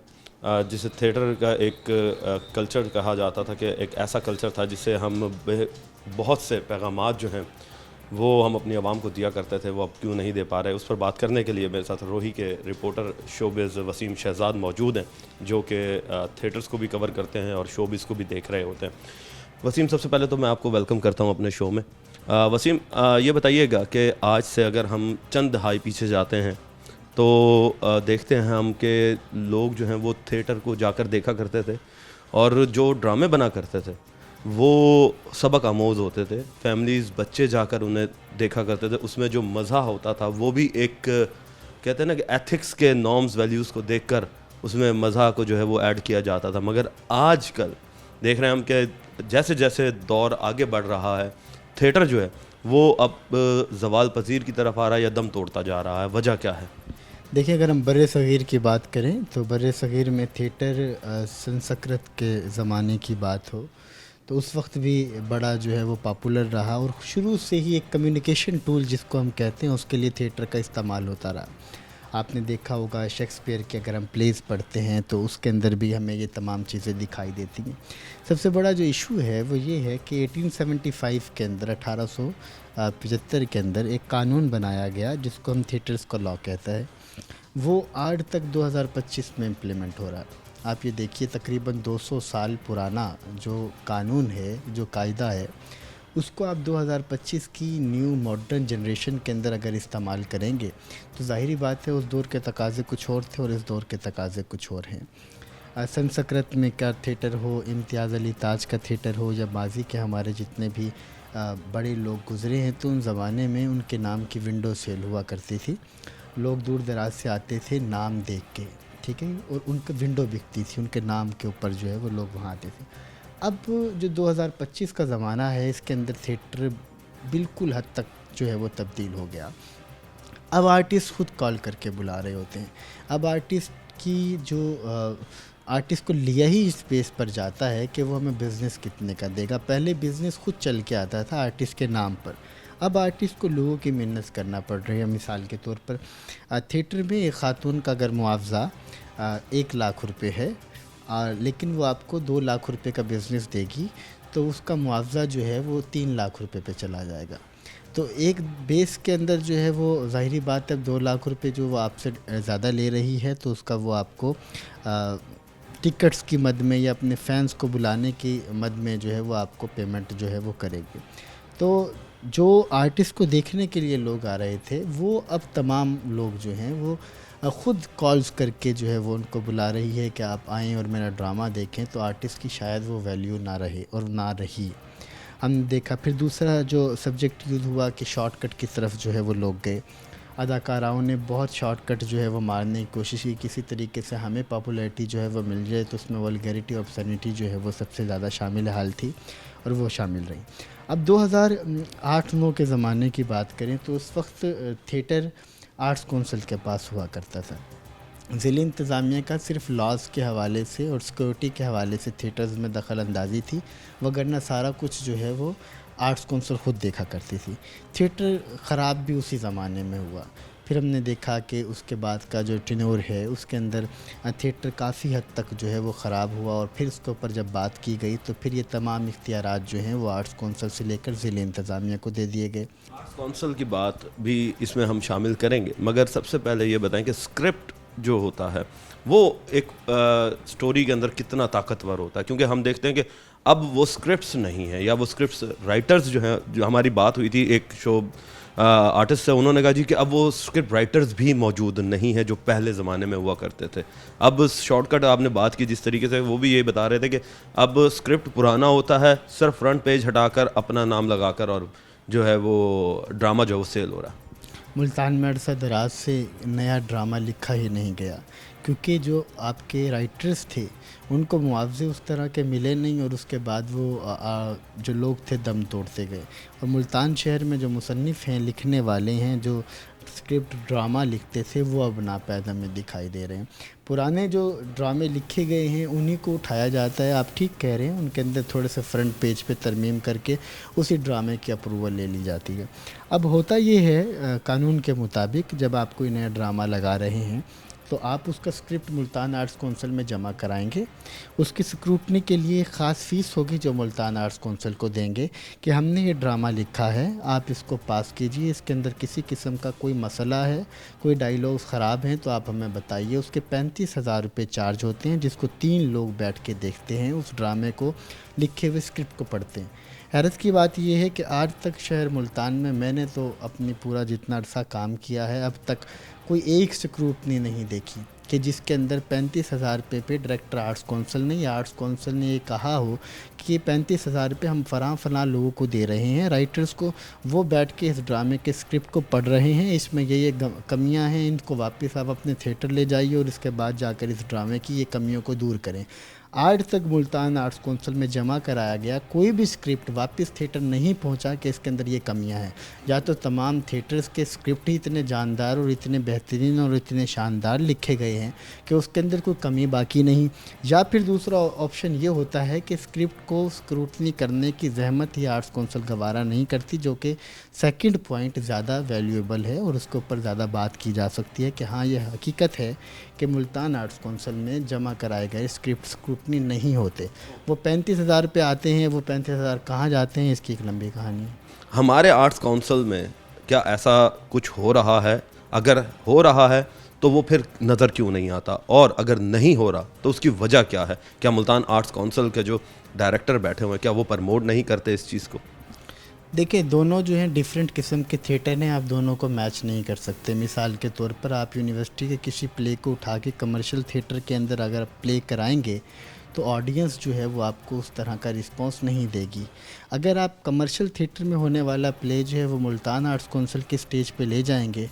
Speaker 1: जिसे थिएटर का एक कल्चर कहा जाता था कि एक ऐसा कल्चर था जिसे हम बहुत से पैगामात जो हैं वो हम अपनी आवाम को दिया करते थे, वो अब क्यों नहीं दे पा रहे। उस पर बात करने के लिए मेरे साथ रोही के रिपोर्टर शोबिज़ वसीम शहजाद मौजूद हैं जो कि थिएटर्स को भी कवर करते हैं और शोबिज़ को भी देख रहे होते हैं। वसीम, सबसे पहले तो मैं आपको वेलकम करता हूं अपने शो में। वसीम, ये बताइएगा कि आज से अगर हम चंद दहाई पीछे जाते हैं तो देखते हैं हम कि लोग जो हैं वो थिएटर को जाकर देखा करते थे और जो ड्रामे बना करते थे वो सबक आमोज़ होते थे। फैमिलीज़, बच्चे जाकर उन्हें देखा करते थे। उसमें जो मज़ा होता था वो भी एक कहते हैं ना कि एथिक्स के नॉर्म्स वैल्यूज़ को देखकर उसमें मज़ा को जो है वो ऐड किया जाता था। मगर आजकल देख रहे हैं हम कि जैसे जैसे दौर आगे बढ़ रहा है थिएटर जो है वो अब ज़वाल पजीर की तरफ आ रहा है या दम तोड़ता जा रहा है। वजह क्या है?
Speaker 11: देखिए, अगर हम बर सग़ीर की बात करें तो बर सग़ीर में थिएटर संस्कृत के ज़माने की बात हो तो उस वक्त भी बड़ा जो है वो पॉपुलर रहा और शुरू से ही एक कम्युनिकेशन टूल जिसको हम कहते हैं उसके लिए थिएटर का इस्तेमाल होता रहा। आपने देखा होगा शेक्सपियर के अगर हम प्लेस पढ़ते हैं तो उसके अंदर भी हमें ये तमाम चीज़ें दिखाई देती हैं। सबसे बड़ा जो इशू है वो ये है कि 1875 के अंदर 1875 के अंदर एक कानून बनाया गया जिसको हम थिएटर्स का लॉ कहता है। वो आज तक 2025 में इम्प्लीमेंट हो रहा है। आप ये देखिए, तकरीबन 200 साल पुराना जो कानून है, जो कायदा है, उसको आप 2025 की न्यू मॉडर्न जनरेशन के अंदर अगर इस्तेमाल करेंगे तो ज़ाहिरी बात है उस दौर के तकाज़े कुछ और थे और इस दौर के तकाज़े कुछ और हैं। संस्कृत में का थिएटर हो, इम्तियाज़ अली ताज का थिएटर हो या माजी के हमारे जितने भी बड़े लोग गुज़रे हैं तो उन ज़माने में उनके नाम की विंडो सेल हुआ करती थी। लोग दूर दराज से आते थे नाम देख के, ठीक है, और उनकी विंडो बिकती थी, उनके नाम के ऊपर जो है वो लोग वहाँ आते थे। अब जो 2025 का ज़माना है इसके अंदर थिएटर बिल्कुल हद तक जो है वो तब्दील हो गया। अब आर्टिस्ट खुद कॉल करके बुला रहे होते हैं। अब आर्टिस्ट की जो आर्टिस्ट को लिया ही इस बेस पर जाता है कि वो हमें बिज़नेस कितने का देगा। पहले बिज़नेस खुद चल के आता था आर्टिस्ट के नाम पर, अब आर्टिस्ट को लोगों की मेहनत करना पड़ रही है। मिसाल के तौर पर थिएटर में एक खातून का अगर मुआवजा 1 लाख रुपये है लेकिन वो आपको 2 लाख रुपए का बिज़नेस देगी तो उसका मुआवजा जो है वो 3 लाख रुपए पे चला जाएगा। तो एक बेस के अंदर जो है वो ज़ाहिरी बात है 2 लाख रुपए जो वो आपसे ज़्यादा ले रही है तो उसका वो आपको टिकट्स की मद में या अपने फैंस को बुलाने की मद में जो है वो आपको पेमेंट जो है वो करेगी। तो जो आर्टिस्ट को देखने के लिए लोग आ रहे थे वो अब तमाम लोग जो हैं वो ख़ुद कॉल्स करके जो है वो उनको बुला रही है कि आप आएँ और मेरा ड्रामा देखें, तो आर्टिस्ट की शायद वो वैल्यू ना रहे और ना रही। हमने देखा फिर दूसरा जो सब्जेक्ट यूज़ हुआ कि शॉर्टकट की तरफ जो है वो लोग गए। अदाकाराओं ने बहुत शॉर्टकट जो है वो मारने की कोशिश की, किसी तरीके से हमें पॉपुलैरिटी जो है वो मिल जाए, तो उसमें वल्गैरिटी और ऑब्सैनिटी जो है वो सबसे ज़्यादा शामिल हाल थी और वो शामिल रही। अब 2008-9 के ज़माने की बात करें तो उस वक्त थिएटर आर्ट्स कौंसिल के पास हुआ करता था। ज़िली इंतज़ामिया का सिर्फ लॉज के हवाले से और सिक्योरिटी के हवाले से थिएटर्स में दखल अंदाज़ी थी, वगरना सारा कुछ जो है वो आर्ट्स कौंसिल ख़ुद देखा करती थी। थिएटर ख़राब भी उसी ज़माने में हुआ। फिर हमने देखा कि उसके बाद का जो टेन्योर है उसके अंदर थिएटर काफ़ी हद तक जो है वो ख़राब हुआ, और फिर उसके ऊपर जब बात की गई तो फिर ये तमाम इख्तियारात जो हैं वो आर्ट्स कौंसिल से लेकर ज़िले इंतज़ामिया को दे दिए गए।
Speaker 1: आर्ट्स कौंसिल की बात भी इसमें हम शामिल करेंगे, मगर सबसे पहले ये बताएं कि स्क्रिप्ट जो होता है वो एक स्टोरी के अंदर कितना ताकतवर होता है, क्योंकि हम देखते हैं कि अब वो स्क्रिप्ट्स नहीं है, या वो स्क्रिप्ट्स राइटर्स जो हैं, जो हमारी बात हुई थी एक शो आर्टिस्ट से, उन्होंने कहा जी कि अब वो स्क्रिप्ट राइटर्स भी मौजूद नहीं है जो पहले ज़माने में हुआ करते थे। अब शॉर्टकट आपने बात की जिस तरीके से, वो भी यही बता रहे थे कि अब स्क्रिप्ट पुराना होता है, सिर्फ फ्रंट पेज हटाकर अपना नाम लगाकर और जो है वो ड्रामा जो है वो सेल हो रहा है।
Speaker 11: मुल्तान में अरसा दराज से नया ड्रामा लिखा ही नहीं गया, क्योंकि जो आपके राइटर्स थे उनको मुआवजे उस तरह के मिले नहीं, और उसके बाद वो जो लोग थे दम तोड़ते गए। और मुल्तान शहर में जो मुसन्निफ़ हैं, लिखने वाले हैं, जो स्क्रिप्ट ड्रामा लिखते थे, वो अब नापैदा में दिखाई दे रहे हैं। पुराने जो ड्रामे लिखे गए हैं उन्हीं को उठाया जाता है। आप ठीक कह रहे हैं, उनके अंदर थोड़े से फ्रंट पेज पे तरमीम करके उसी ड्रामे की अप्रूवल ले ली जाती है। अब होता ये है कानून के मुताबिक, जब आप कोई नया ड्रामा लगा रहे हैं तो आप उसका स्क्रिप्ट मुल्तान आर्ट्स कौंसिल में जमा कराएंगे। उसकी स्क्रूटनी के लिए ख़ास फ़ीस होगी जो मुल्तान आर्ट्स कौंसिल को देंगे कि हमने ये ड्रामा लिखा है, आप इसको पास कीजिए, इसके अंदर किसी किस्म का कोई मसला है, कोई डायलॉग्स ख़राब हैं तो आप हमें बताइए। उसके 35,000 रुपये चार्ज होते हैं, जिसको 3 लोग बैठ के देखते हैं, उस ड्रामे को, लिखे हुए स्क्रिप्ट को पढ़ते हैं। हैरत की बात यह है कि आज तक शहर मुल्तान में मैंने तो अपनी पूरा जितना अरसा काम किया है, अब तक कोई एक स्क्रूटनी नहीं देखी कि जिसके अंदर 35,000 रुपये पे डायरेक्टर आर्ट्स कौंसिल ने या आर्ट्स कौंसिल ने ये कहा हो कि ये 35,000 रुपये हम फलां लोगों को दे रहे हैं, राइटर्स को, वो बैठ के इस ड्रामे के स्क्रिप्ट को पढ़ रहे हैं, इसमें ये कमियां हैं, इनको वापस आप अपने थिएटर ले जाइए और इसके बाद जाकर इस ड्रामे की ये कमियों को दूर करें। आज तक मुल्तान आर्ट्स कौंसिल में जमा कराया गया कोई भी स्क्रिप्ट वापस थिएटर नहीं पहुंचा कि इसके अंदर ये कमियां हैं। या तो तमाम थिएटर्स के स्क्रिप्ट ही इतने जानदार और इतने बेहतरीन और इतने शानदार लिखे गए हैं कि उसके अंदर कोई कमी बाकी नहीं, या फिर दूसरा ऑप्शन ये होता है कि स्क्रिप्ट को स्क्रूटनी करने की जहमत ही आर्ट्स कौंसिल गवारा नहीं करती, जो कि सेकंड पॉइंट ज़्यादा वैल्यूएबल है और उसके ऊपर ज़्यादा बात की जा सकती है कि हाँ, ये हकीकत है कि मुल्तान आर्ट्स कौंसिल में जमा कराए गए स्क्रिप्ट स्क्रूटनी नहीं होते। वो 35,000 रुपये आते हैं, वो 35,000 कहाँ जाते हैं, इसकी एक लंबी कहानी है।
Speaker 1: हमारे आर्ट्स काउंसिल में क्या ऐसा कुछ हो रहा है? अगर हो रहा है तो वो फिर नज़र क्यों नहीं आता, और अगर नहीं हो रहा तो उसकी वजह क्या है? क्या मुल्तान आर्ट्स काउंसिल के जो डायरेक्टर बैठे हुए हैं क्या वो प्रमोट नहीं करते इस चीज़ को?
Speaker 11: देखिए, दोनों जो हैं डिफरेंट किस्म के थिएटर हैं, आप दोनों को मैच नहीं कर सकते। मिसाल के तौर पर आप यूनिवर्सिटी के किसी प्ले को उठा के कमर्शियल थिएटर के अंदर अगर प्ले कराएंगे तो ऑडियंस जो है वो आपको उस तरह का रिस्पांस नहीं देगी। अगर आप कमर्शियल थिएटर में होने वाला प्ले जो है वो मुल्तान आर्ट्स कौंसिल के स्टेज पे ले जाएंगे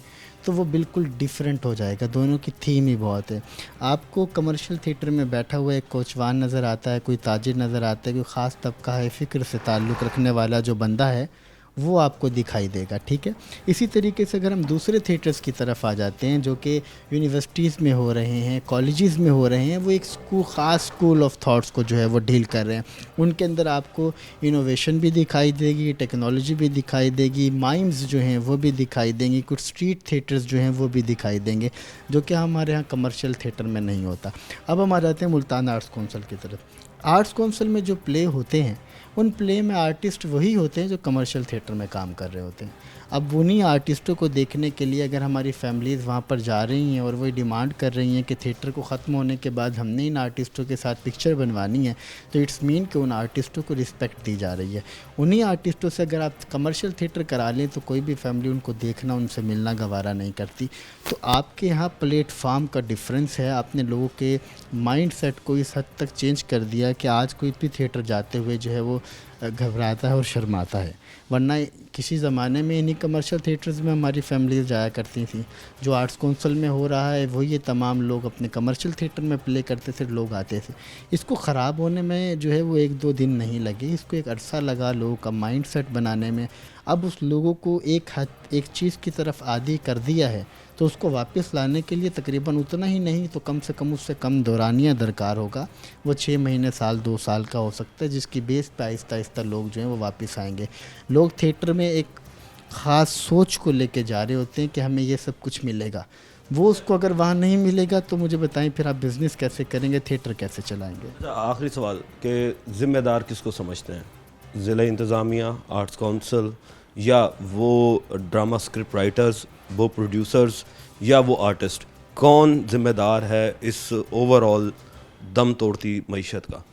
Speaker 11: तो वो बिल्कुल डिफरेंट हो जाएगा। दोनों की थीम ही बहुत है। आपको कमर्शियल थिएटर में बैठा हुआ एक कोचवान नज़र आता है, कोई ताजिर नज़र आता है, कोई ख़ास तबका है, फ़िक्र से ताल्लुक़ रखने वाला जो बंदा है वो आपको दिखाई देगा, ठीक है। इसी तरीके से अगर हम दूसरे थिएटर्स की तरफ आ जाते हैं जो कि यूनिवर्सिटीज़ में हो रहे हैं, कॉलेजेस में हो रहे हैं, वो एक ख़ास स्कूल ऑफ थॉट्स को जो है वो डील कर रहे हैं। उनके अंदर आपको इनोवेशन भी दिखाई देगी, टेक्नोलॉजी भी दिखाई देगी, माइम्स जो हैं वो भी दिखाई देंगी, कुछ स्ट्रीट थिएटर्स जो हैं वो भी दिखाई देंगे, जो कि हमारे यहाँ कमर्शियल थिएटर में नहीं होता। अब हम आ जाते हैं मुल्तान आर्ट्स कौंसिल की तरफ। आर्ट्स काउंसिल में जो प्ले होते हैं उन प्ले में आर्टिस्ट वही होते हैं जो कमर्शियल थिएटर में काम कर रहे होते हैं। अब उन्हीं आर्टिस्टों को देखने के लिए अगर हमारी फैमिलीज़ वहाँ पर जा रही हैं और वही डिमांड कर रही हैं कि थिएटर को ख़त्म होने के बाद हमने इन आर्टिस्टों के साथ पिक्चर बनवानी है, तो इट्स मीन कि उन आर्टिस्टों को रिस्पेक्ट दी जा रही है। उन्हीं आर्टिस्टों से अगर आप कमर्शियल थिएटर करा लें तो कोई भी फैमिली उनको देखना, उनसे मिलना गवारा नहीं करती। तो आपके यहाँ प्लेटफार्म का डिफरेंस है, आपने लोगों के माइंड सेट को इस हद तक चेंज कर दिया कि आज कोई भी थिएटर जाते हुए जो है वो घबराता है और शर्माता है। वरना किसी ज़माने में इन्हीं कमर्शियल थिएटर्स में हमारी फैमिलीज जाया करती थी। जो आर्ट्स काउंसिल में हो रहा है वही ये तमाम लोग अपने कमर्शियल थिएटर में प्ले करते थे, लोग आते थे। इसको ख़राब होने में जो है वो 1-2 दिन नहीं लगे, इसको एक अरसा लगा लोगों का माइंड सेट बनाने में। अब उस लोगों को एक चीज़ की तरफ आदी कर दिया है तो उसको वापस लाने के लिए तकरीबन उतना ही नहीं तो कम से कम उससे कम दौरानिया दरकार होगा। वो 6 महीने, साल, 2 साल का हो सकता है, जिसकी बेस पे आहिस्ता आहिस्ता लोग जो हैं वो वापस आएंगे। लोग थिएटर में एक ख़ास सोच को लेके जा रहे होते हैं कि हमें ये सब कुछ मिलेगा, वो उसको अगर वहाँ नहीं मिलेगा तो मुझे बताएं फिर आप बिज़नेस कैसे करेंगे, थिएटर कैसे चलाएंगे।
Speaker 1: आखिरी सवाल कि ज़िम्मेदार किसको समझते हैं, ज़िला इंतज़ामिया, आर्ट्स काउंसिल, या वो ड्रामा स्क्रिप्ट राइटर्स, वो प्रोड्यूसर्स, या वो आर्टिस्ट? कौन ज़िम्मेदार है इस ओवरऑल दम तोड़ती मईशत का?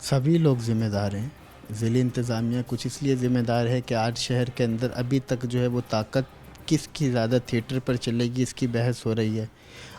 Speaker 11: सभी लोग ज़िम्मेदार हैं। ज़िला इंतज़ामिया कुछ इसलिए ज़िम्मेदार है कि आज शहर के अंदर अभी तक जो है वो ताकत किसकी ज़्यादा थिएटर पर चलेगी इसकी बहस हो रही है।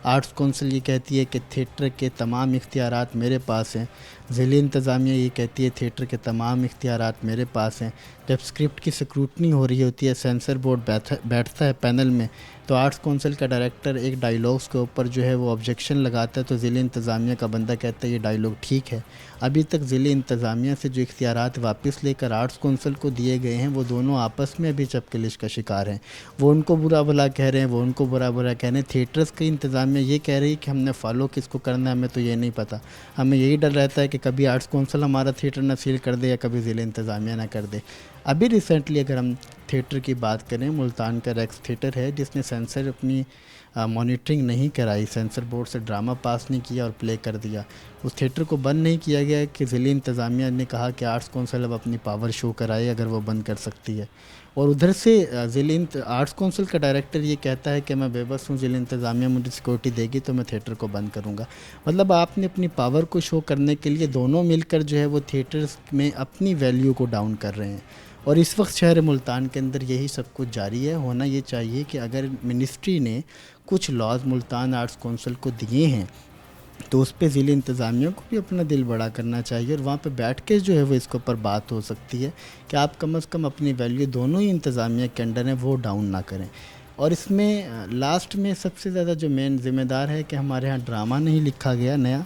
Speaker 11: आर्ट्स काउंसिल ये कहती है कि थिएटर के तमाम इख्तियारात मेरे पास हैं, ज़िला इंतज़ामिया ये कहती है थिएटर के तमाम इख्तियारात मेरे पास हैं। जब स्क्रिप्ट की स्क्रूटनी हो रही होती है, सेंसर बोर्ड बैठता है पैनल में, तो आर्ट्स काउंसिल का डायरेक्टर एक डायलॉग्स के ऊपर जो है वो ऑब्जेक्शन लगाता है तो ज़िला इंतज़ामिया का बंदा कहता है ये डायलॉग ठीक है। अभी तक ज़िला इंतज़ामिया से जो इख्तियारात वापस लेकर आर्ट्स काउंसिल को दिए गए हैं वो दोनों आपस में अभी चपकलिश का शिकार हैं। वो उनको बुरा भला कह रहे हैं, वो उनको बुरा भला कह रहे हैं। थिएटर्स की इंतज़ामिया ये कह रही है कि हमने फॉलो किसको करना है, हमें तो ये नहीं पता। हमें यही डर रहता है कि कभी आर्ट्स काउंसिल हमारा थिएटर ना सील कर दे या कभी ज़िला इंतज़ामिया ना कर दे। अभी रिसेंटली अगर हम थिएटर की बात करें, मुल्तान का रेक्स थिएटर है जिसने सेंसर अपनी मॉनिटरिंग नहीं कराई, सेंसर बोर्ड से ड्रामा पास नहीं किया और प्ले कर दिया। उस थिएटर को बंद नहीं किया गया कि ज़िला इंतज़ामिया ने कहा कि आर्ट्स काउंसिल अब अपनी पावर शो कराए अगर वो बंद कर सकती है। और उधर से आर्ट्स काउंसिल का डायरेक्टर ये कहता है कि मैं बेबस हूँ, ज़िला इंतज़ामिया मुझे सिक्योरिटी देगी तो मैं थिएटर को बंद करूँगा। मतलब आपने अपनी पावर को शो करने के लिए दोनों मिलकर जो है वो थिएटर्स में अपनी वैल्यू को डाउन कर रहे हैं। और इस वक्त शहर मुल्तान के अंदर यही सब कुछ जारी है। होना ये चाहिए कि अगर मिनिस्ट्री ने कुछ लॉज मुल्तान आर्ट्स काउंसिल को दिए हैं तो उस पर ज़िला इंतज़ामिया को भी अपना दिल बड़ा करना चाहिए और वहाँ पे बैठ के जो है वो इसके ऊपर बात हो सकती है कि आप कम से कम अपनी वैल्यू दोनों ही इंतज़ामिया के अंडर है वो डाउन ना करें। और इसमें लास्ट में सबसे ज़्यादा जो मेन ज़िम्मेदार है कि हमारे यहाँ ड्रामा नहीं लिखा गया नया।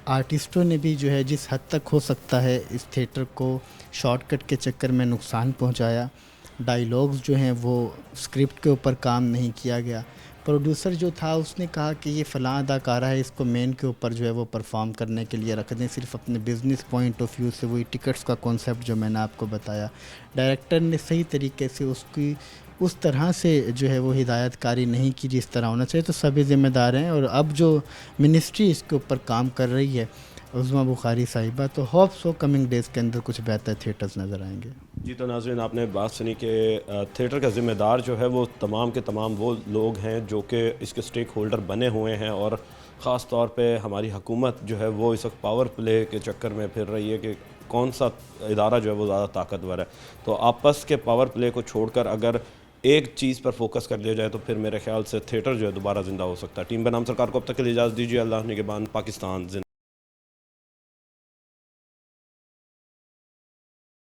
Speaker 11: आर्टिस्टों ने भी जो है जिस हद तक हो सकता है इस थिएटर को शॉर्टकट के चक्कर में नुकसान पहुंचाया। डायलॉग्स जो हैं वो स्क्रिप्ट के ऊपर काम नहीं किया गया। प्रोड्यूसर जो था उसने कहा कि ये फ़लाँ अदाकारा है, इसको मेन के ऊपर जो है वो परफॉर्म करने के लिए रख दें, सिर्फ अपने बिज़नेस पॉइंट ऑफ व्यू से। वही टिकट्स का कॉन्सेप्ट जो मैंने आपको बताया, डायरेक्टर ने सही तरीके से उसकी उस तरह से जो है वो हिदायतकारी नहीं की जिस तरह होना चाहिए। तो सभी ज़िम्मेदार हैं और अब जो मिनिस्ट्री इसके ऊपर काम कर रही है उज़्मा बुखारी साहिबा, तो होप सो कमिंग डेज़ के अंदर कुछ बेहतर थिएटर्स नज़र आएंगे। जी
Speaker 1: तो नाज़रीन, आपने बात सुनी कि थिएटर का ज़िम्मेदार जो है वो तमाम के तमाम वो लोग हैं जो कि इसके स्टेक होल्डर बने हुए हैं और ख़ास तौर पे हमारी हुकूमत जो है वो इस वक्त पावर प्ले के चक्कर में फिर रही है कि कौन सा इदारा जो है वो ज़्यादा ताकतवर है। तो आपस के पावर प्ले को छोड़कर अगर एक चीज़ पर फोकस कर लिया जाए तो फिर मेरे ख्याल से थिएटर जो है दोबारा ज़िंदा हो सकता है। टीम बनाम सरकार को अब तक के लिए इजाज़त दीजिए। अल्लाह निगहबान, पाकिस्तान।